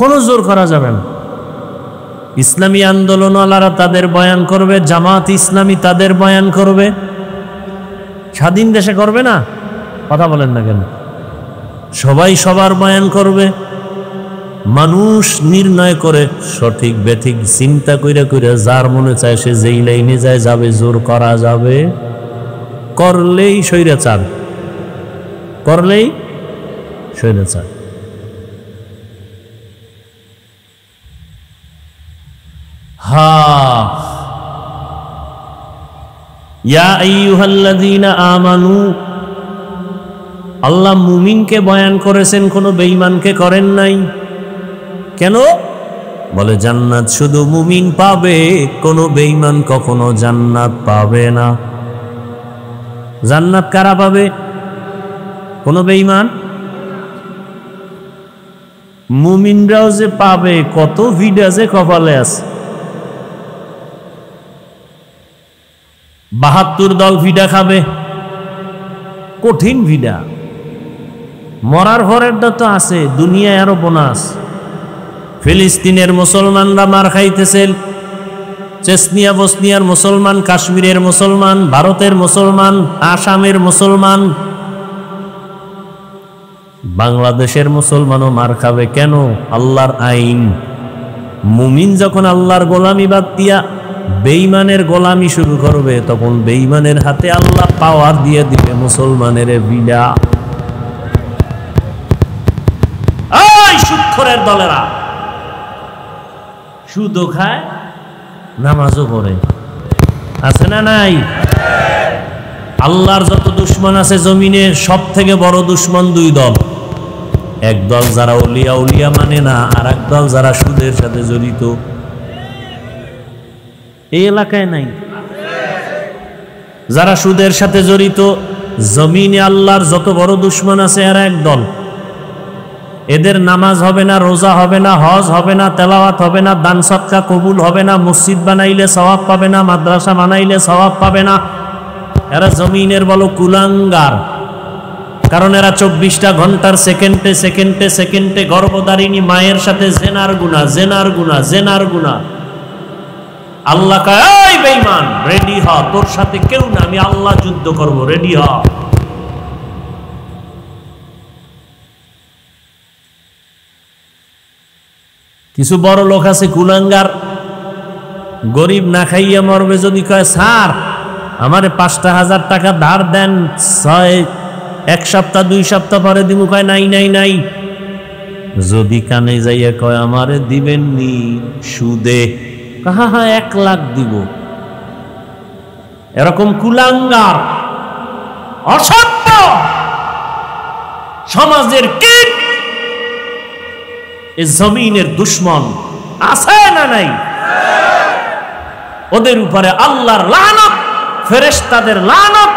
কোনো জোর করা যাবে না। ইসলামী আন্দোলনওয়ালারা তাদের বয়ান করবে, জামাত ইসলামী তাদের বয়ান করবে, স্বাধীন দেশে করবে না? কথা বলেন না কেন? সবাই সবার বয়ান করবে, মানুষ নির্ণয় করে সঠিক বেঠিক চিন্তা কইরা কইরা যার মনে চায় সে যেই লাইনে যায় যাবে। জোর করা যাবে? করলেই স্বৈরাচার, করলেই স্বৈরাচার। ইয়া আইয়ুহাল্লাযীনা আমানু, আল্লাহ মুমিনকে বয়ান করেছেন, কোনো বেঈমানকে করেন নাই। কেন? বলে জান্নাত শুধু মুমিন পাবে, কোনো বেঈমান কখনো জান্নাত পাবে না। জান্নাত কারা পাবে? কোনো বেঈমান? মুমিনরাও যে পাবে, কত ভিড় আছে কপালে আছে। ৭২ দল ভিডা খাবে, কঠিন ভিডা। মরার পরেরটা তো আছে, দুনিয়ায় আরো বোনাস। ফিলিস্তিনের মুসলমানরা মার খাইতেছে, চেচনিয়া বসনিয়ার মুসলমান, কাশ্মীরের মুসলমান, ভারতের মুসলমান, আসামের মুসলমান, বাংলাদেশের মুসলমানও মার খাবে। কেন? আল্লাহর আইন। মুমিন যখন আল্লাহর গোলামি বাদ দিয়া বেঈমানের গোলামি শুরু করবে, তখন বেঈমানের হাতে আল্লাহ পাওয়ার দিয়ে দিবে মুসলমানের বিড়া। এই সুদখোরের দলেরা সুদও খায়, নামাজও পড়ে, আছে না নাই? আল্লাহর যত দুশ্মন আছে জমিনে, সব থেকে বড় দুশ্মন দুই দল। এক দল যারা উলিয়া উলিয়া মানে না, আর এক দল যারা সুদের সাথে জড়িত। এই এলাকায় নাই? যারা সুদের সাথে জড়িত, জমিনে আল্লাহর যত বড় দুশ্মন আছে এরা এক দল। এদের নামাজ হবে না, রোজা হবে না, হজ হবে না, তেলাওয়াত হবে না, দান সদকা কবুল হবে না, মসজিদ বানাইলে সওয়াব পাবে না, মাদ্রাসা বানাইলে সওয়াব পাবে না। এরা জমিনের বলো কুলাঙ্গার। কারণ এরা 24টা ঘন্টার সেকেন্ডে সেকেন্ডে সেকেন্ডে গর্ভধারিণী মায়ের সাথে জেনার গুনাহ, জেনার গুনাহ, জেনার গুনাহ। আল্লাহ কয়, এই বেঈমান রেডি হ, তোর সাথে কেউ না, আমি আল্লাহ যুদ্ধ করব, রেডি হ। কিছু বড় লোক আছে কুলাঙ্গার, গরিব না খাইয়া মরবে যদি কয় স্যার আমারে 5,000 টাকা ধার দেন, 1 সপ্তাহ 2 সপ্তাহ পরে দিব, কয় নাই নাই নাই। যদি কানে যাইয়া কয় আমারে দিবেন নি সুদে, হ্যাঁ 1 লাখ দিব। এরকম কুলাঙ্গার, অসভ্য সমাজের কীট, এ জমিনের দুশ্মন আছে না নাই? ওদের উপরে আল্লাহর লানত, ফেরেশতাদের লানত,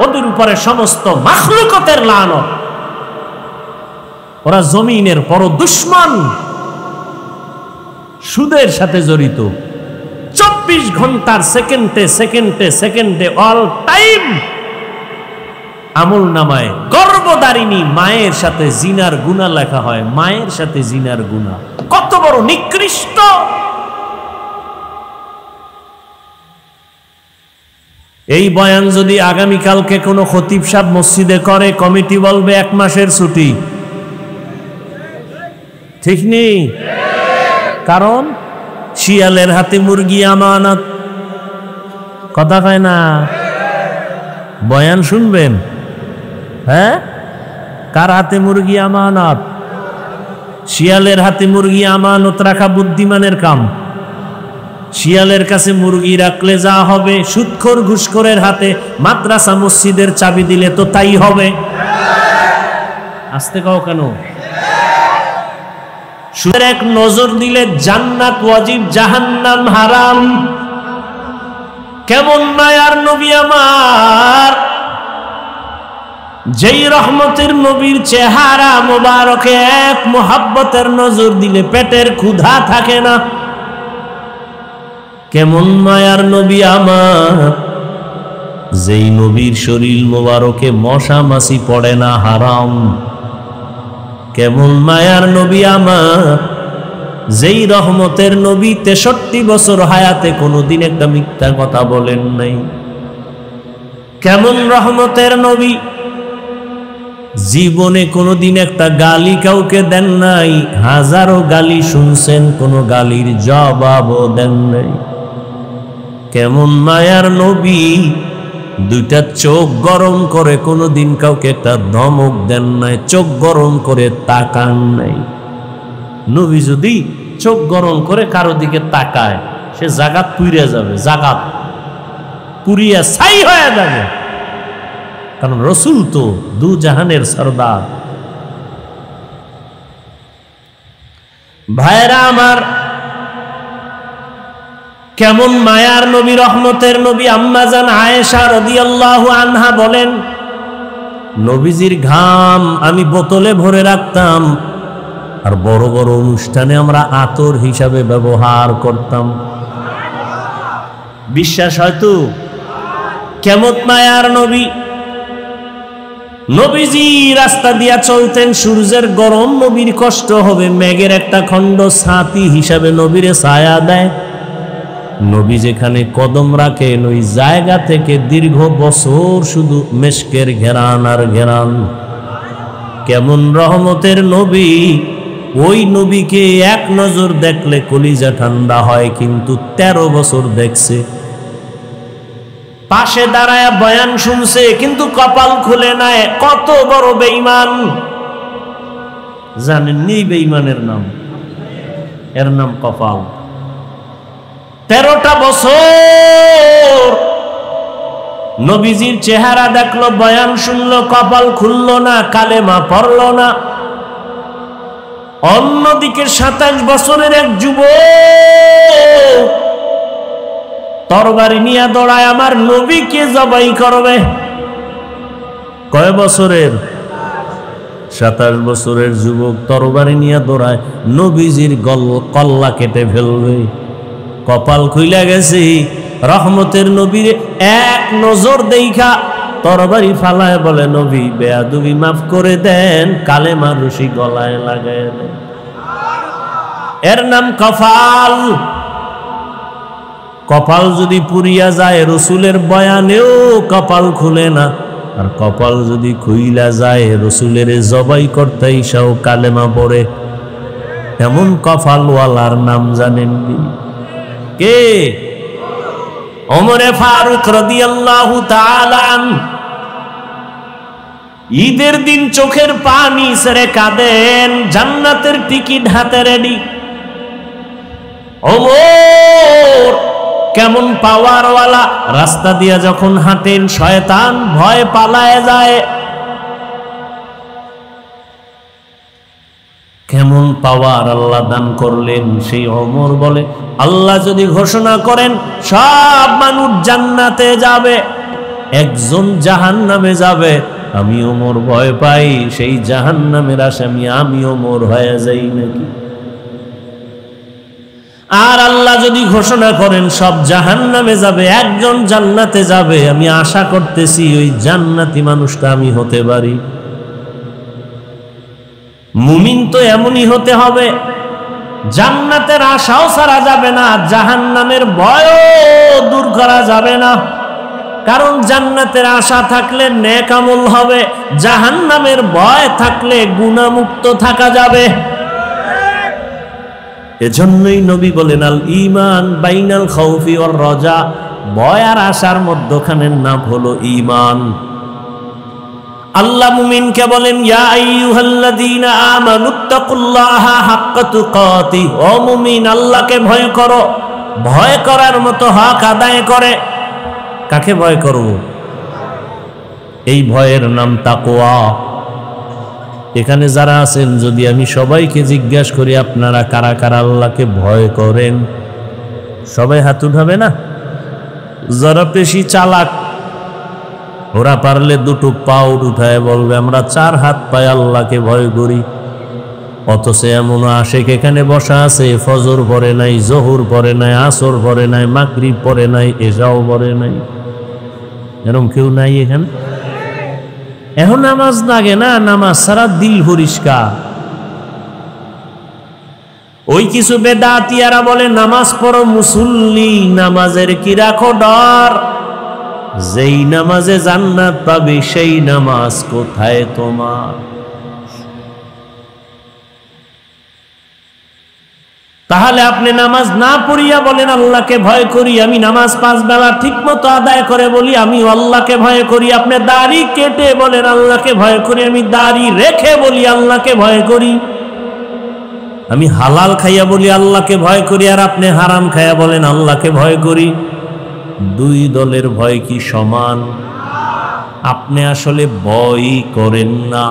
ওদের উপরে সমস্ত মাখলুকতের লানত। ওরা জমিনের বড় দুশ্মন, সুদের সাথে জড়িত। 24 ঘন্টার সেকেন্ডে সেকেন্ডে সেকেন্ডে অল টাইম আমল নামায় গর্ভধারিণী মায়ের সাথে জিনার গুনাহ লেখা হয়। মায়ের সাথে জিনার গুনাহ কত বড় নিকৃষ্ট! এই বয়ান যদি আগামীকালকে কোনো খতিব সাহেব মসজিদে করে, কমিটি বলবে 1 মাসের ছুটি। ঠিক নেই? কারণ শিয়ালের হাতে মুরগি আমানত। কথা কয় না? বয়ান শুনবেন? হ্যাঁ, কার হাতে মুরগি আমানত? শিয়ালের হাতে মুরগি আমানত রাখা বুদ্ধিমানের কাম। শিয়ালের কাছে মুরগি রাখলে যা হবে, সুদখোর ঘুষখোরের হাতে মাদ্রাসা মসজিদের চাবি দিলে তো তাই হবে। আসতে কও কেন? সুদের এক নজর দিলে জান্নাত ওয়াজিব, জাহান্নাম হারাম। কেমন মায়ার নবী আমার, যেই রহমতের নবীর চেহারা মোবারকে এক মোহাব্বতের নজর দিলে পেটের ক্ষুধা থাকে না। কেমন মায়ার নবী আমার, যেই নবীর শরীর মোবারকে মশা মাছি পড়ে না, হারাম। কেমন মায়ার নবী আমার, যেই রহমতের নবী 63 বছর হায়াতে কোনোদিন একটা মিথ্যা কথা বলেন নাই। কেমন রহমতের নবী, জীবনে কোনোদিন একটা গালি কাউকে দেন নাই, হাজারো গালি শুনছেন, কোনো গালির জবাবও দেন নাই। কেমন মায়ার নবী, দুইটা চোখ গরম করে কোনোদিন কাউকে একটা ধমক দেন নাই, চোখ গরম করে তাকান নাই। নবী যদি চোখ গরম করে কারো দিকে তাকায়, সে জাগাত পুড়ে যাবে, জাগাত পুড়িয়া ছাই হয়ে যাবে, কারণ রসুল তো দু জাহানের সরদার। ভাইরা আমার, কেমন মায়ার নবী, রহমতের নবী। আম্মা জান আয়েশা রাদিয়াল্লাহু আনহা বলেন, নবীজির ঘাম আমি বোতলে ভরে রাখতাম, আর বড় বড় অনুষ্ঠানে আমরা আতর হিসাবে ব্যবহার করতাম। বিশ্বাস হয়তো? কেমন মায়ার নবী। নবীজি রাস্তা দিয়া চলতেন, সূর্যের গরম নবীর কষ্ট হবে, মেঘের একটা খণ্ড ছাতি হিসাবে নবীরে ছায়া দেয়। নবী যেখানে কদম রাখেন ওই জায়গা থেকে দীর্ঘ বছর শুধু মেশকের ঘেরান আর ঘেরান। কেমন রহমতের নবী, ওই নবীকে এক নজর দেখলে কলিজা ঠান্ডা হয়, কিন্তু 13 বছর দেখছে, পাশে দাঁড়ায় বয়ান শুনছে, কিন্তু কপাল খুলে নাই। কত বড় বেঈমান জানেননি? বেঈমানের নাম, এর নাম কপাল। 13টা বছর নবীজির চেহারা দেখলো, বয়ান শুনলো, কপাল খুললো না, কালেমা পড়লো না। অন্যদিকে 27 বছরের এক যুবক তরবারি নিয়ে দৌড়ায়, আমার নবীকে জবাই করবে। কয় বছরের? 27 বছরের যুবক তরবারি নিয়ে দৌড়ায়, নবীজির কল্লা কেটে ফেলবে। কপাল খুইলা গেছে, রহমতের নবীর এক নজর দেখা তরবারি ফালায় বলে, নবী বেয়াদবি মাফ করে দেন, কালেমা রশি গলায় লাগায় দেন। এর নাম কপাল। কপাল যদি পুরিয়া যায়, রসুলের বয়ানেও কপাল খুলে না, আর কপাল যদি খুইলা যায়, রসুলের জবাই করতে ইসাও কালেমা পড়ে। এমন কপালওয়ালার নাম জানেন কি? কে? ওমরে ফারুক রাদিয়াল্লাহু তাআলা আনহু। ঈদের দিন চোখের পানি ছেড়ে কাঁদেন, জান্নাতের টিকিট হাতে রেডি। ওমর কেমন পাওয়ারওয়ালা, রাস্তা দিয়া যখন হাঁটেন শয়তান ভয় পালায় যায়। কেমন পাওয়ার আল্লাহ দান করলেন। সেই ওমর বলে, আল্লাহ যদি ঘোষণা করেন সব মানুষ জান্নাতে যাবে, একজন জাহান্নামে যাবে, আমি ওমর ভয় পাই সেই জাহান্নামের আসামি আমি ওমর হয়ে যাই নাকি। আর আল্লাহ যদি ঘোষণা করেন সব জাহান্নামে যাবে, একজন জান্নাতে যাবে, আমি আশা করতেছি ওই জান্নাতি মানুষটা আমি হতে পারি। মুমিন তো এমনই হতে হবে, জান্নাতের আশাও ছাড়া যাবে না, জাহান্নামের ভয়ও দূর করা যাবে না। কারণ জান্নাতের আশা থাকলে নেক আমল হবে, জাহান্নামের ভয় থাকলে গুনাহমুক্ত থাকা যাবে। এজন্যই নবী বলেন, আল ঈমান বাইনাল খাউফি ওয়ার রাজা, ভয় আর আশার মধ্যখানের নাম হলো ঈমান। আল্লাহ মুমিনকে বলেন, ইয়া আইয়ুহাল্লাযীনা আমানুত্তাকুল্লাহা হাক্কা তুকাতিহ, ও মুমিন আল্লাহকে ভয় করো, ভয় করার মতো হক আদায় করে। কাকে ভয় করব? এই ভয়ের নাম তাকওয়া। এখানে যারা আছেন, যদি আমি সবাইকে জিজ্ঞাসা করি আপনারা কারা কারা আল্লাহকে ভয় করেন, সবাই হাত উঠাবে না? যারা বেশি চালাক ওরা পারলে দুটো পাও উঠায় বলবে আমরা 4 হাত পায়ে আল্লাহকে ভয় করি। অথচ এমন আশেক এখানে বসা আছে, ফজর পড়ে নাই, জোহর পড়ে নাই, আসর পড়ে নাই, মাগরিব পড়ে নাই, এশাও পড়ে নাই। এরকম কেউ নাই এখানে? এখন নামাজ লাগে না, নামাজ সারা দিল পরিষ্কার, ওই কিছু বেদাতিয়ারা বলে নামাজ পড়ো মুসল্লি, নামাজের কি রাখো ডর? যেই নামাজে জান্নাত পাবে সেই নামাজ কোথায় তোমার? তাহলে আপনি নামাজ না পড়িয়া বলেন আল্লাহকে ভয় করি, আমি নামাজ 5 বেলা ঠিক মতো আদায় করে বলি আমি আল্লাহকে ভয় করি। আপনি দাড়ি কেটে বলেন আল্লাহকে ভয় করি, আমি দাড়ি রেখে বলি আল্লাহকে ভয় করি। আমি হালাল খাইয়া বলি আল্লাহকে ভয় করি, আর আপনি হারাম খাইয়া বলেন আল্লাহকে ভয় করি। দুই দলের ভয় কি সমান? আপনি আসলে ভয় করেন না।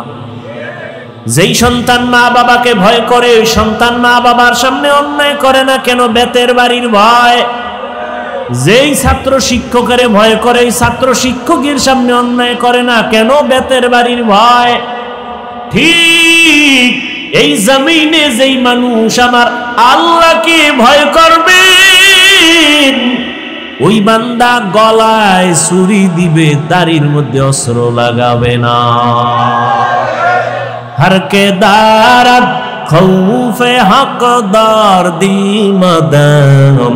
যেই সন্তান মা বাবাকে ভয় করে ওই সন্তান মা বাবার সামনে অন্যায় করে না কেন? বেতের বাড়ির ভয়। যেই ছাত্র শিক্ষকের ভয় করে ওই ছাত্র শিক্ষকের সামনে অন্যায় করে না কেন? বেতের বাড়ির ভয়। ঠিক এই জমিনে যেই মানুষ আমার আল্লাহকে ভয় করবে ওই বান্দা গলায় ছুরি দিবে, দাড়ির মধ্যে অস্ত্র লাগাবে না। हर के दारत खौफे हकदार दी मदम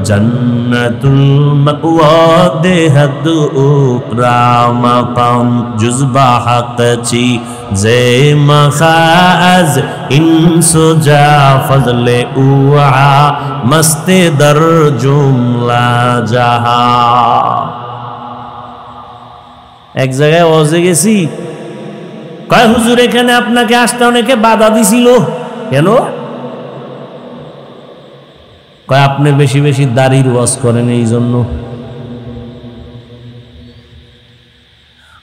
जन्नतुल मअवा देहद उपरा मकाम जुज़बा हक़ची जे मखाज इंसो जा फजले उआ मस्ते दर जुमला जहा। एक जगह ওয়াজে গেছি, কয় হুজুর এখানে আপনাকে আসতে অনেকে বাধা দিছিল কেন? কয় আপনি বেশি বেশি দাড়ির ওয়াজ করেন এই জন্য।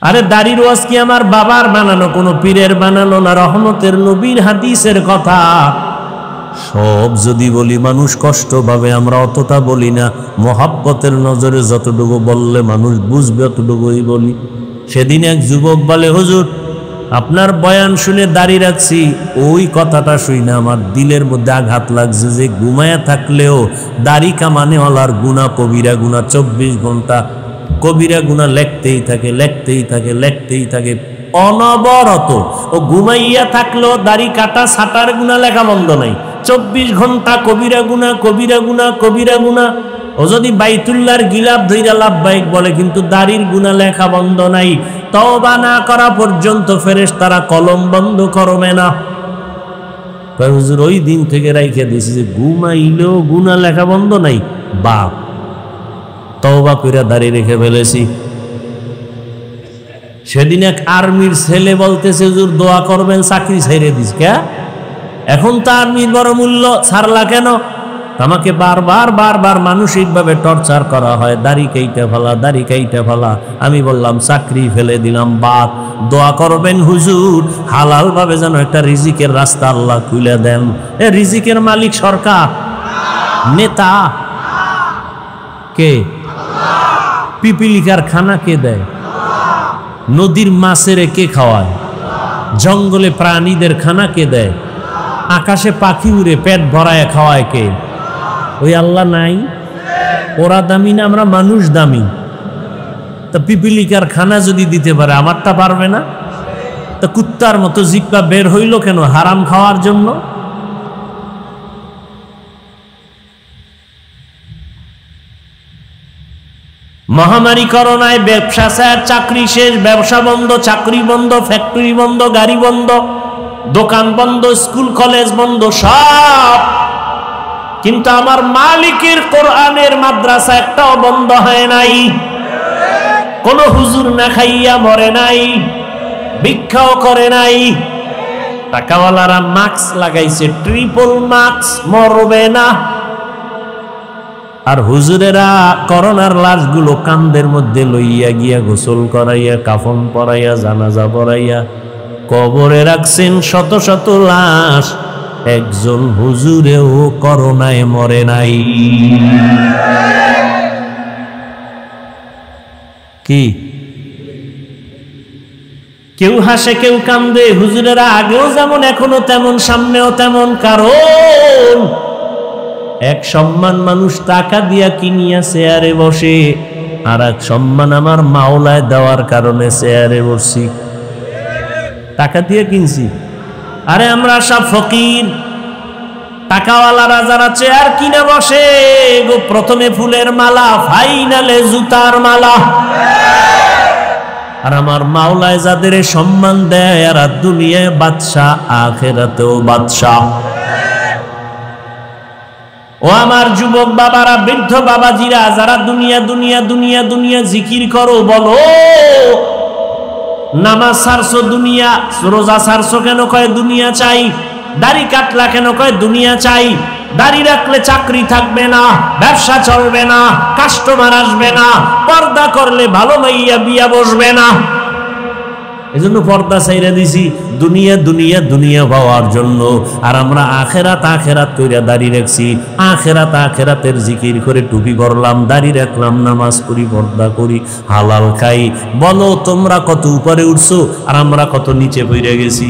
আরে দাড়ির ওয়াজ কি আমার বাবার বানানো, কোনো পীরের বানানো না, রহমতের নবীর হাদিসের কথা। সব যদি বলি মানুষ কষ্ট পাবে, আমরা অতটা বলি না। মহাব্বতের নজরে যতটুকু বললে মানুষ বুঝবে অতটুকুই বলি। সেদিন এক যুবক বলে হুজুর আপনার বয়ান শুনে দাড়ি রাখছি, ওই কথাটা শুই না আমার দিলের মধ্যে আঘাত লাগছে যে ঘুমায়া থাকলেও দাড়ি কামানেওয়ালার গুনাহ কবিরা গুনাহ 24 ঘন্টা কবিরা গুনাহ লেখতেই থাকে লেখতেই থাকে লেখতেই থাকে অনবরত। ও ঘুমাইয়া থাকলেও দাড়ি কাটা ছাটার গুনাহ লেখা বন্ধ নাই, 24 ঘন্টা কবিরা গুনাহ কবিরা গুনাহ কবিরা গুনাহ। ও যদি বাইতুল্লাহর গিলাফ ধইরা লাভবাহিক বলে কিন্তু দাড়ির গুনাহ লেখা বন্ধ নাই। তওবা না করা পর্যন্ত ফেরেশতারা কলম বন্ধ করবে না। হুজুর ওই দিন থেকে রাইখা দিয়েছি যে ঘুমাইলেও গুনাহ লেখা বন্ধ নাই, বাপ তওবা কইরা দাড়ি রেখে ফেলেছি। সেদিন এক আর্মির ছেলে বলতেছে হুজুর দোয়া করবেন চাকরি ছেড়ে দিস কে? এখন তো আর্মির বড় মূল্য, ছাড়লা কেন? আমাকে বারবার বারবার মানসিকভাবে টর্চার করা হয়, দাড়ি কাইটা ফেলা দাড়ি কাইটা ফেলা। আমি বললাম চাকরি ফেলে দিলাম, বাদ দোয়া করবেন হুজুর হালাল ভাবে যেন একটা রিজিকের রাস্তা আল্লাহ খুলে দেন। এ রিজিকের মালিক সরকার, নেতা কে? পিপিলিকার খানা কে দেয়? নদীর মাছের কে খাওয়ায়? জঙ্গলে প্রাণীদের খানা কে দেয়? আকাশে পাখি উড়ে পেট ভরায় খাওয়ায় কে? ওই আল্লাহ নাই? ওরা দামি না আমরা মানুষ দামি? তা পিপিলিকার খানা যদি দিতে পারে আমারটা পারবে না? তা কুত্তার মতো জিহ্বা বের হইল কেন? হারাম খাওয়ার জন্য। মহামারী করোনায় ব্যবসা শেষ, চাকরি শেষ, ব্যবসা বন্ধ, চাকরি বন্ধ, ফ্যাক্টরি বন্ধ, গাড়ি বন্ধ, দোকান বন্ধ, স্কুল কলেজ বন্ধ, সব। কিন্তু আমার মালিকের কোরআনের মাদ্রাসা একটাও বন্ধ হয় নাই। কোন হুজুর না খাইয়া মরে নাই, ভিক্ষাও করে নাই। টাকাওয়ালারা মাস্ক লাগাইছে, ট্রিপল মাস্ক, মরবে না। আর হুজুরেরা করোনার লাশগুলো কান্দের মধ্যে লইয়া গিয়া গোসল করাইয়া কাফন পরাইয়া জানাজা পড়াইয়া কবরে রাখছেন শত শত লাশ। একজন হুজুরেও করোনায় মরে নাই। কি কেউ হাসে কেউ কান্দে, হুজুরেরা আগেও যেমন এখনো তেমন, সামনেও তেমন। কারণ এক সম্মান মানুষ টাকা দিয়া কিনিয়া চেয়ারে বসে, আর এক সম্মান আমার মাওলায় দেওয়ার কারণে চেয়ারে বসছি। টাকা দিয়ে কিনছি। আরে আমরা সব ফকির, টাকাওয়ালারা যারা চেয়ার কিনে বসে গো, প্রথমে ফুলের মালা, ফাইনালে জুতার মালা। আর আমার মাওলায় যাদের সম্মান দেয়, আর দুনিয়ায় বাদশাহ, আখিরাতেও বাদশাহ। ও আমার যুবক বাবারা, বৃদ্ধ বাবাজিরা, যারা দুনিয়া দুনিয়া দুনিয়া দুনিয়া জিকির করো, বলো নামাজ ছাড়ছো দুনিয়া, রোজা ছাড়ছো কেন? কয় দুনিয়া চাই। দাড়ি কাটলা কেন? কয় দুনিয়া চাই। দাড়ি রাখলে চাকরি থাকবে না, ব্যবসা চলবে না, কাস্টমার আসবে না, পর্দা করলে ভালো মাইয়া বিয়া বসবে না। এজন্য পর্দা ছাইরা দিছি দুনিয়া দুনিয়া দুনিয়া পাওয়ার জন্য। আর আমরা আখেরাত আখেরাত কইরা দাড়ি রাখছি, আখেরাত আখেরাতের জিকির করে টুপি পরলাম, দাড়ি রাখলাম, নামাজ পড়ি, পর্দা করি, হালাল খাই। বলো তোমরা কত উপরে উঠছো আর আমরা কত নিচে পড়ে গেছি।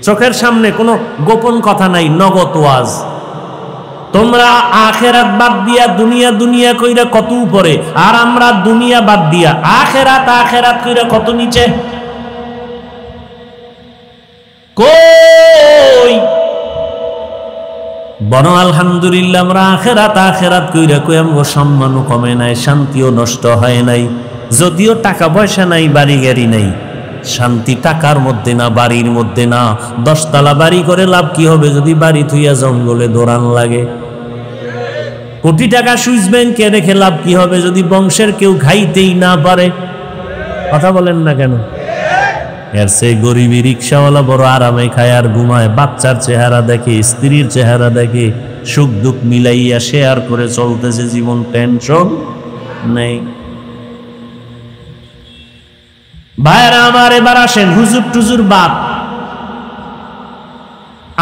চোখের সামনে কোনো গোপন কথা নাই, নগদ ওয়াজ। তোমরা আখেরাত বাদ দিয়া দুনিয়া দুনিয়া কইরা কত উপরে, আর আমরা দুনিয়া বাদ দিয়া আখেরাত আখেরাত কইরা কত নিচে। কই বনো আলহামদুলিল্লাহ, আমরা আখেরাত আখেরাত কইরা কই আমগো সম্মানও কমে নাই, শান্তিও নষ্ট হয় নাই। যদিও টাকা পয়সা নাই, বাড়ি গাড়ি নাই, শান্তি টাকার মধ্যে না, বাড়ির মধ্যে না। 10 তলা বাড়ি করে লাভ কি হবে যদি বাড়ি থুইয়া জঙ্গলে দৌড়ান লাগে? কোটি টাকা সুইস ব্যাংকে রেখে লাভ কি হবে যদি বংশের কেউ খাইতেই না পারে? কথা বলেন না কেন? এর সেই গরিবী রিক্সাওয়ালা বড় আরামে খায় আর ঘুমায়, বাচ্চার চেহারা দেখে, স্ত্রীর চেহারা দেখে, সুখ দুঃখ মিলাইয়া শেয়ার করে চলতেছে জীবন, টেনশন নেই। ভাইরা আমার, এবার আসেন হুজুর টুজুর বাপ।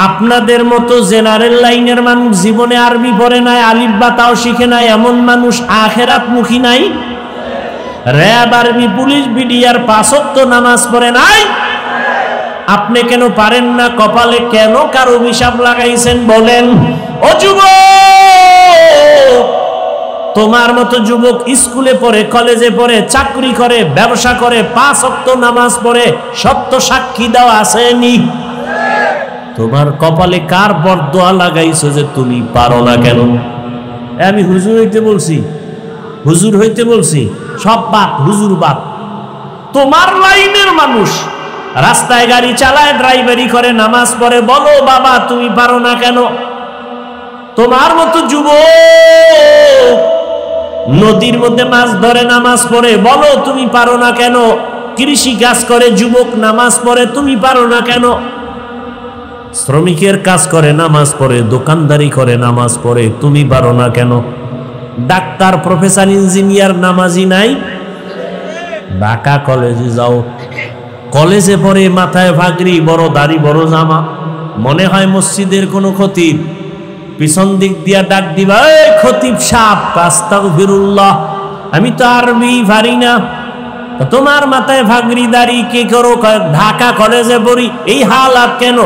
আপনাদের মতো জেনারেল লাইনের মানুষ জীবনে আরবি পড়ে নাই, আলিফ বা তাও শিখে নাই, এমন মানুষ আখেরাত মুখী নাই। র‍্যাব, আর্মি, পুলিশ, বিডিআর 5 ওয়াক্ত নামাজ পড়ে নাই। আপনি কেন পারেন না? কপালে কেন কার অভিশাপ লাগাইছেন বলেন? ও যুবক, তোমার মতো যুবক স্কুলে পড়ে, কলেজে পড়ে, চাকরি করে, ব্যবসা করে, 5 ওয়াক্ত নামাজ পড়ে, সত্য সাক্ষী দেওয়া আসেনি? তোমার কপালে কার বরদোয়া লাগাইছো যে তুমি পারো না কেন? আমি হুজুর হইতে বলছি, হুজুর হইতে বলছি, সব বাদ, হুজুর বাদ। তোমার লাইনের মানুষ রাস্তায় গাড়ি চালায়, ড্রাইভারি করে, নামাজ পড়ে, বলো বাবা তুমি পারো না কেন? তোমার মতো যুবক নদীর মধ্যে মাছ ধরে, নামাজ পড়ে, বলো তুমি পারো না কেন? কৃষি কাজ করে যুবক, নামাজ পড়ে, তুমি পারো না কেন? শ্রমিকের কাজ করে, নামাজ পড়ে, দোকানদারি করে, নামাজ পড়ে, তুমি পারো না কেন? ডাক্তার, প্রফেসর, ইঞ্জিনিয়ার নামাজি নাই? ঢাকা কলেজে যাও, কলেজে পড়ে, মাথায় ভাগরি, বড় দাড়ি, বড় জামা, মনে হয় মসজিদের কোনো খতিব। পিছন দিক দিয়া ডাক দিবা, এই খতিব সাহেব, আস্তাগফিরুল্লাহ, আমি তো আরবি পারি না। তোমার মাথায় ভাগরি, দাড়ি, কে করো? ঢাকা কলেজে পড়ি। এই হালাত কেন?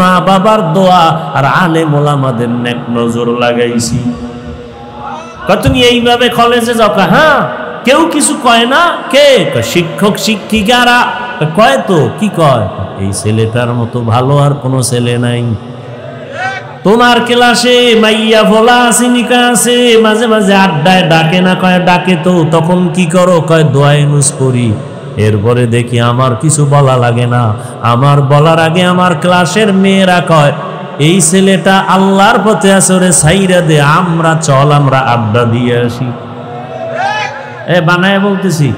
মা বাবার দোয়া আর আলেম ওলামাদের নেক নজর লাগাইছি। তুমি এইভাবে কলেজে যাও? হ্যাঁ, কেউ কিছু কয় না। কে? শিক্ষক শিক্ষিকারা কয়। তো কি কয়? এই ছেলেটার মতো ভালো আর কোনো ছেলে নাই। তোমার ক্লাসে মাইয়া ভোলা সিনিকা আছে, মাঝে মাঝে আড্ডায় ডাকে না? কয় ডাকে তো। তখন কি করো? কয় দোয়ায়ে নুস করি। এরপরে দেখি আমার কিছু বলা লাগে না, আমার বলার আগে আমার ক্লাসের মেয়েরা কয় এই ছেলেটা আল্লাহর পথে আছে, ওরে সাইরা দে, আমরা চল, আমরা আড্ডা দিয়ে আসি। এ বানায় বলতেছি,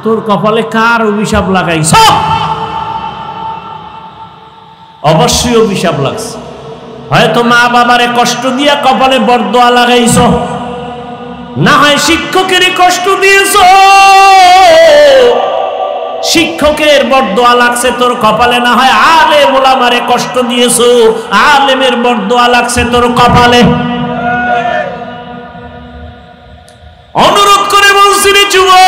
তোর কপালে কার অভিশাপ লাগাইছ? অবশ্যই অভিশাপ লাগছে। হয়তো মা বাবারে কষ্ট দিয়া কপালে বরদোয়া লাগাইছ, না হয় শিক্ষকেরই কষ্ট দিয়েছ, শিক্ষকের বরদোয়া লাগছে তোর কপালে, না হয় আলেম ওলামারে কষ্ট দিয়েছ, আলেমের বরদোয়া লাগছে তোর কপালে। অনুরোধ করে বলছি রে যুবক,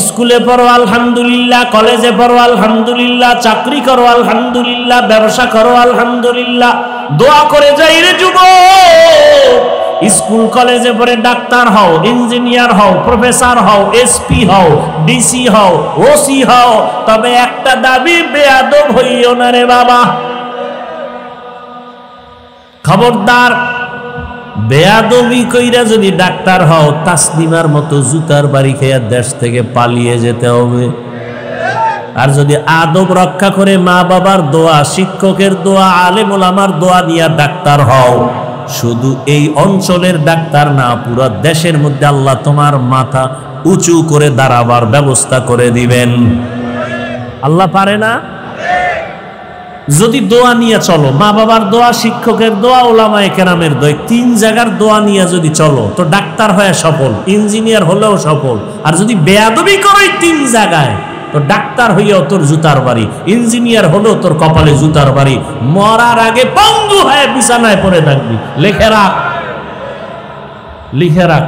স্কুলে পড়ো আলহামদুলিল্লাহ, কলেজে পড়ো আলহামদুলিল্লাহ, চাকরি করো আলহামদুলিল্লাহ, ব্যবসা করো আলহামদুলিল্লাহ, দোয়া করে যাই রে যুবক। স্কুল কলেজে পড়ে ডাক্তার হও, ইঞ্জিনিয়ার হও, প্রফেসর হও, এসপি হও, ডিসি হও, ওসি হও, তবে একটা দাবি, বেয়াদব হইও না রে বাবা। খবরদার, বেয়াদবি কইরা যদি ডাক্তার হও, তাসলিমার মতো জুতার বাড়ি খেয়ে দেশ থেকে পালিয়ে যেতে হবে। আর যদি আদব রক্ষা করে মা বাবার দোয়া, শিক্ষকের দোয়া, আলেম ওলামার দোয়া নিয়ে ডাক্তার হও, শুধু এই অঞ্চলের ডাক্তার না, পুরো দেশের মধ্যে আল্লাহ তোমার মাথা উঁচু করে দাঁড়াবার ব্যবস্থা করে দিবেন। আল্লাহ পারে না? যদি দোয়া নিয়ে চলো, মা বাবার দোয়া, শিক্ষকের দোয়া, ওলামায়ে কেরামের দোয়া, তিন জায়গার দোয়া নিয়ে যদি চলো, তো ডাক্তার হয়ে সফল, ইঞ্জিনিয়ার হলেও সফল। আর যদি বেয়াদবি করো তিন জায়গায়, তো ডাক্তার হইয়াও তোর জুতার বাড়ি, ইঞ্জিনিয়ার হলেও তোর কপালে জুতার বাড়ি, মরার আগে পঙ্গু হয়ে বিছানায় পড়ে থাকবি। লিখে রাখ, লিখে রাখ।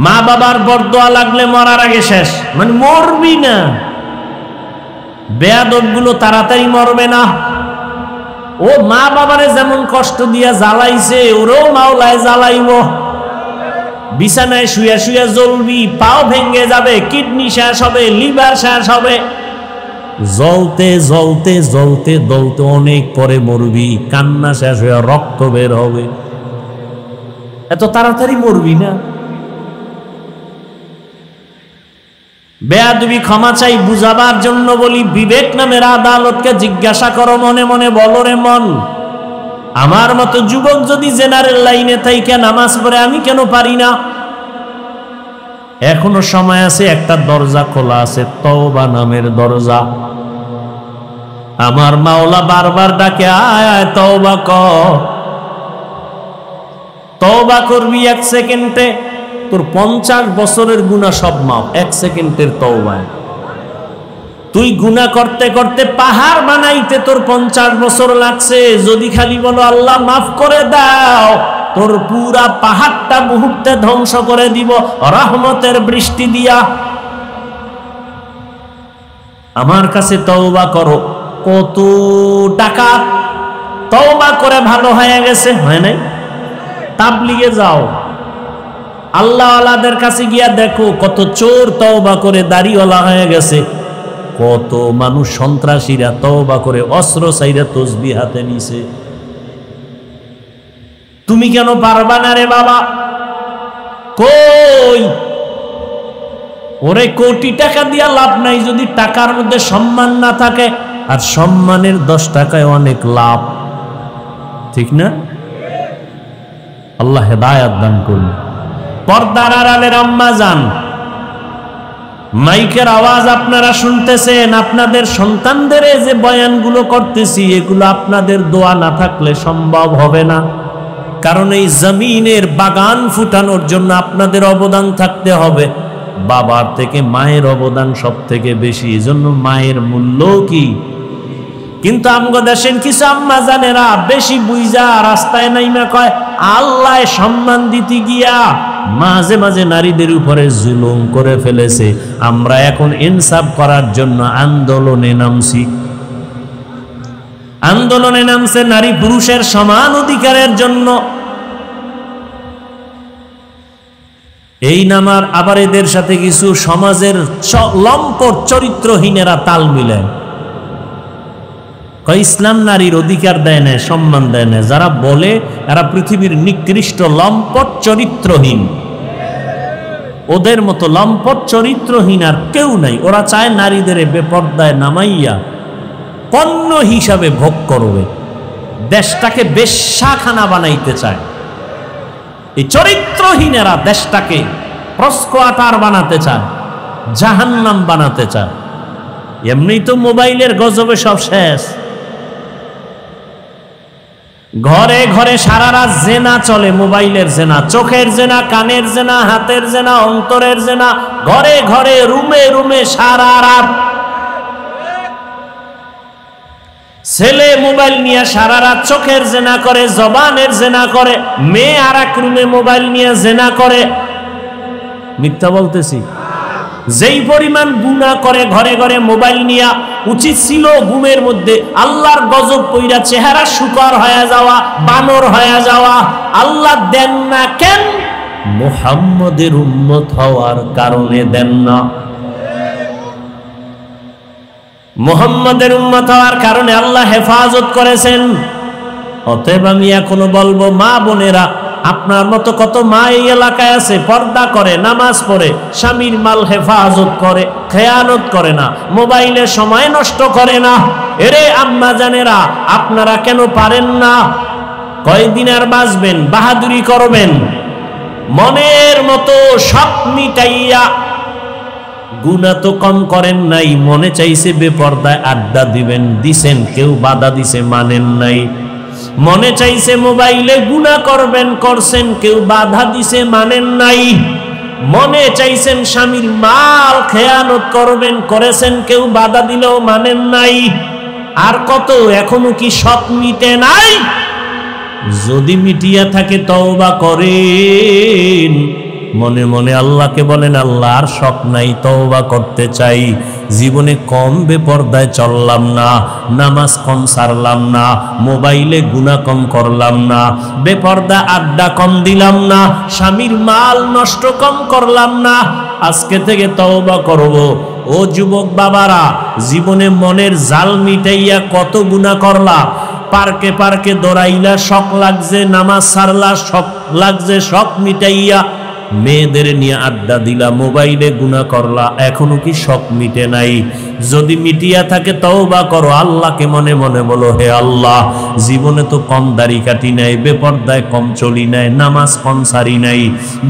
মা বাবার বরদোয়া লাগলে মরার আগে শেষ, মানে মরবি না। বেয়াদব গুলো তাড়াতাড়ি মরবে না। ও মা বাবারে যেমন কষ্ট দিয়া জ্বালাইছে, ওরও মাওলায় জ্বালাইব। বিছানায় শুয়ে শুয়ে জ্বলবি, পাও ভেঙে যাবে, কিডনি শেষ হবে, লিভার শেষ হবে। জ্বলতে জ্বলতে জ্বলতে জ্বলতে অনেক পরে মরবি, কান্না শেষ হয়ে রক্ত বের হবে। এত তাড়াতাড়ি মরবি না। বেয়াদবি ক্ষমা চাই, বুঝাবার জন্য বলি, বিবেক নামের আদালতকে জিজ্ঞাসা করো, মনে মনে বলো রে মন, আমার মতো যুবক যদি জেনারেল লাইনে থাইকা নামাজ পড়ে, আমি কেন পারি না? এখনো সময় আছে, একটা দরজা খোলা আছে, তওবা নামের দরজা। আমার মাওলা বারবার ডাকে, আয় আয় তওবা কর। তওবা করবি 1 সেকেন্ডে, তোর 50 বছরের গুনাহ সব মাফ 1 সেকেন্ডের তওবায়। তুই গুনাহ করতে করতে পাহাড় বানাইতে তোর 50 বছর লাগছে, যদি খালি বলো আল্লাহ মাফ করে দাও, তোর পুরা পাহাড়টা মুহূর্তে ধ্বংস করে দিব রহমতের বৃষ্টি দিয়া। আমার কাছে তওবা করো। কত টাকা তওবা করে ভালো হয়ে গেছে, হয় নাই? তাবলিগে যাও, আল্লাহওয়ালাদের কাছে গিয়া দেখো, কত চোর তওবা করে দাড়িওয়ালা হয়ে গেছে, কত মানুষ সন্ত্রাসীরা তওবা করে অস্ত্র চাইরা তসবিহ হাতে নিছে। তুমি কেন পারবা না রে বাবা? কই, ওরে কোটি টাকা দিয়া লাভ নাই যদি টাকার মধ্যে সম্মান না থাকে। আর সম্মানের 10 টাকায় অনেক লাভ, ঠিক না? আল্লাহ হেদায়েত দান করুন। পর্দার আড়ালের আম্মা জান, মাইকের আওয়াজ আপনারা শুনতেছেন, আপনাদের সন্তানদের যে বয়ানগুলো করতেছি, এগুলো আপনাদের দোয়া না থাকলে সম্ভব হবে না। কারণ এই জমিনের বাগান ফুটানোর জন্য আপনাদের অবদান থাকতে হবে। বাবার থেকে মায়ের অবদান সব থেকে বেশি, এজন্য মায়ের মূল্য কি। কিন্তু আমগো দেশের কিছু আম্মা জানেরা বেশি বুইজা রাস্তায় নাইমা কয় আল্লাহ সম্মান দিতে গিয়া মাঝে মাঝে নারীদের উপরে জুলুম করে ফেলেছে। আমরা এখন ইনসাফ করার জন্য আন্দোলনে নামছি। আন্দোলনে নামছে নারী পুরুষের সমান অধিকারের জন্য। এই নামার আবার এদের সাথে কিছু সমাজের লম্পট চরিত্রহীনেরা তাল মিলেন, ইসলাম নারীর অধিকার দেয় না, সম্মান দেয় না। যারা বলে এরা পৃথিবীর নিকৃষ্ট লম্পট চরিত্রহীন। ওদের মতো লম্পট চরিত্রহীন আর কেউ নাই। ওরা চায় নারীদের বেপর্দায় নামাইয়া পণ্য হিসাবে ভোগ করবে, দেশটাকে বেশ্যাখানা বানাইতে চায়। এই চরিত্রহীনেরা দেশটাকে প্রস্কোয়াটার বানাতে চায়, জাহান্নাম বানাতে চায়। এমনি তো মোবাইলের গজবে সব শেষ। ঘরে ঘরে সারা রাত জেনা চলে, মোবাইলের জেনা, চোখের জেনা, কানের জেনা, হাতের জেনা, অন্তরের জেনা, ঘরে ঘরে রুমে রুমে সারা রাত। ছেলে মোবাইল নিয়ে সারা রাত চোখের জেনা করে, জবানের জেনা করে, মেয়ে আর এক রুমে মোবাইল নিয়ে জেনা করে। মিথ্যা বলতেছি? যেই পরিমাণ গুনাহ করে ঘরে ঘরে মোবাইল নিয়া, উচিত ছিল ঘুমের মধ্যে আল্লাহর গজব পইরা চেহারা শুকর হয়ে যাওয়া, বানর হয়ে যাওয়া। আল্লাহ দেন না কেন? মুহাম্মদের উম্মত হওয়ার কারণে দেন না। মুহাম্মদের উম্মত হওয়ার কারণে আল্লাহ হেফাজত করেছেন। অতএব আমি এখনো বলবো, মা বোনেরা, আপনার মতো কত মা এই এলাকায় আছে, পর্দা করে, নামাজ পড়ে, স্বামীর মাল হেফাজত করে, খেয়ানত করে না, মোবাইলে সময় নষ্ট করে না। এরে আম্মা জানেরা, আপনারা কেন পারেন না? কয়দিন আর বাঁচবেন? বাহাদুরি করবেন, মনের মতো সব মিটাইয়া। গুনাহ তো কম করেন নাই, মনে চাইছে বেপরদায় আড্ডা দিবেন, দিছেন, কেউ বাধা দিছে, মানেন নাই। মনে চাইছে মোবাইলে গুনাহ করবেন, করছেন, কেউ বাধা দিছে, মানেন নাই। মনে চাইছেন স্বামীর মাল খেয়ানত করবেন, করেছেন, কেউ বাধা দিলেও মানেন নাই। আর কত, এখনো কি সব মিটে নাই? যদি মিটিয়া থাকে তওবা করেন, মনে মনে আল্লাহকে বলেন, আল্লাহ আর শখ নাই, তওবা করতে চাই। জীবনে কম বেপরদায় চললাম না, নামাজ কম সারলাম না, মোবাইলে গুনাহ কম করলাম না, বেপরদা আড্ডা কম দিলাম না, স্বামীর মাল নষ্ট কম করলাম না। আজকে থেকে তওবা করব। ও যুবক বাবারা, জীবনে মনের জাল মিটাইয়া কত গুনাহ করলা, পার্কে পার্কে দৌড়াইলা, শখ লাগছে, নামাজ সারলা, শখ লাগছে, শখ মিটাইয়া মেয়েদের নিয়ে আড্ডা দিলা, মোবাইলে গুনাহ করলা, এখনো কি শখ মিটে নাই? যদি মিটিয়া থাকে তওবা করো, আল্লাহকে মনে মনে বলো, হে আল্লাহ, জীবনে তো কম দাড়ি কাটি নাই, বেপরদায় কম চলি নাই, নামাজ কম সারি নাই,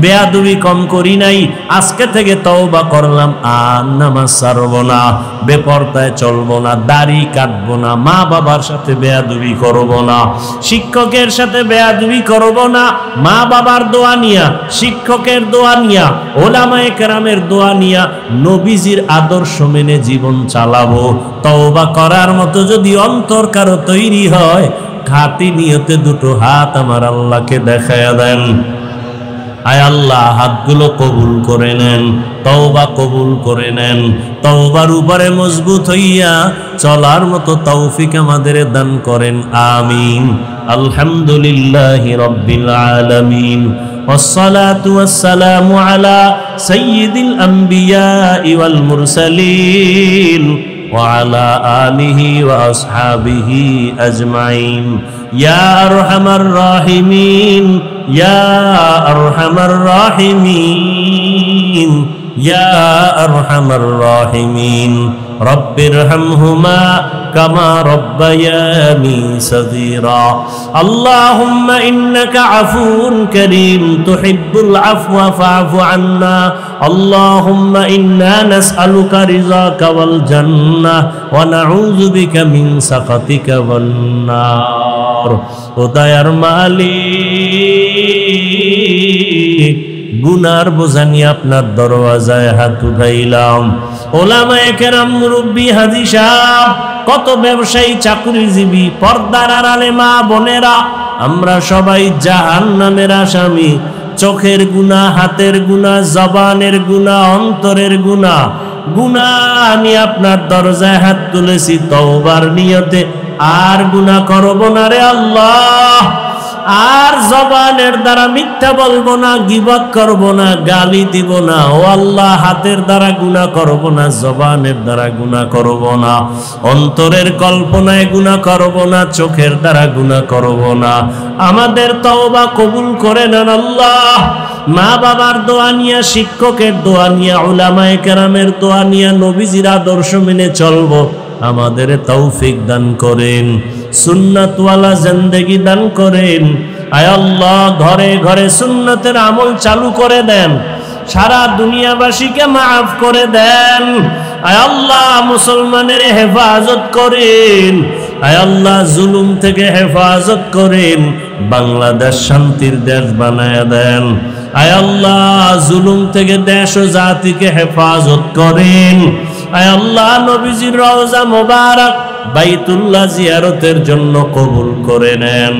বেয়াদবি কম করি নাই। আজকে থেকে তওবা করলাম, আর নামাজ ছাড়বো না, বেপরদায় চলবো না, দাড়ি কাটবো না, মা বাবার সাথে বেয়াদবি করবো না, শিক্ষকের সাথে বেয়াদবি করবো না, মা বাবার দোয়া নিয়া, শিক্ষকের দোয়া নিয়া, ওলামায়ে কেরামের দোয়া নিয়া, নবীজির আদর্শ মেনে জীবন চালাবো। তওবা করার মতো যদি অন্তর কারো তৈরি হয়, খাঁটি নিয়তে দুটো হাত আমার আল্লাহকে দেখায়া দেন। আয় আল্লাহ, হাতগুলো কবুল করে নেন, তওবা কবুল করে নেন। তওবার উপরে মজবুত হইয়া চলার মতো তৌফিক আমাদের দান করেন, আমিন। আলহামদুলিল্লাহি রাব্বিল আলামিন, والصلاة والسلام على سيد الأنبياء والمرسلين وعلى آله وأصحابه أجمعين يا أرحم الراحمين يا أرحم الراحمين يا أرحم الراحمين رب ارحمهما كما ربياني صغيرا اللهم إنك عفو كريم تحب العفو فاعف عنا اللهم إنا نسألك رضاك والجنة ونعوذ بك من سخطك والنار ودير মালিক গুনার বোঝা নিয়ে আপনার দরওয়াজায় হাত উঠাইলাম। ওলামায়ে কেরাম, মুরব্বী, হাজী সাহেব, কত ব্যবসায়ী, চাকরিজীবী, পর্দার আড়ালে মা বোনেরা, আমরা সবাই জাহান্নামের আসামি। চোখের গুনাহ, হাতের গুনাহ, জবানের গুনাহ, অন্তরের গুনাহ, গুনাহ নিয়ে আপনার দরজায় হাত তুলেছি তওবার নিয়তে। আর গুনাহ করব না রে আল্লাহ, আর জবানের দ্বারা মিথ্যা বলবো না, গীবত করব না, গালি দিব না। ও আল্লাহ, হাতের দ্বারা গুনাহ করব না, জবানের দ্বারা গুনাহ করব না, অন্তরের কল্পনায় গুনাহ করব না, চোখের দ্বারা গুনাহ করব না। আমাদের তওবা কবুল করে নেন আল্লাহ। মা বাবার দোয়া নিয়া, শিক্ষকের দোয়া নিয়া, উলামায়ে কেরামের দোয়া নিয়া, নবীজির আদর্শ মেনে চলবো। আমাদের তৌফিক দান করেন, সুন্নাতওয়ালা জিন্দেগি দান করেন। আয় আল্লাহ, ঘরে ঘরে সুন্নতের আমল চালু করে দেন, সারা দুনিয়াবাসীকে মাফ করে দেন। আয় আল্লাহ, মুসলমানের হেফাজত করেন। আয় আল্লাহ, জুলুম থেকে হেফাজত করেন, বাংলাদেশ শান্তির দেশ বানায় দেন। আয় আল্লাহ, জুলুম থেকে দেশ ও জাতিকে হেফাজত করেন। আয় আল্লাহ, নবীজির রওজা মোবারক বাইতুল্লাহ জিয়ারতের জন্য কবুল করে নেন।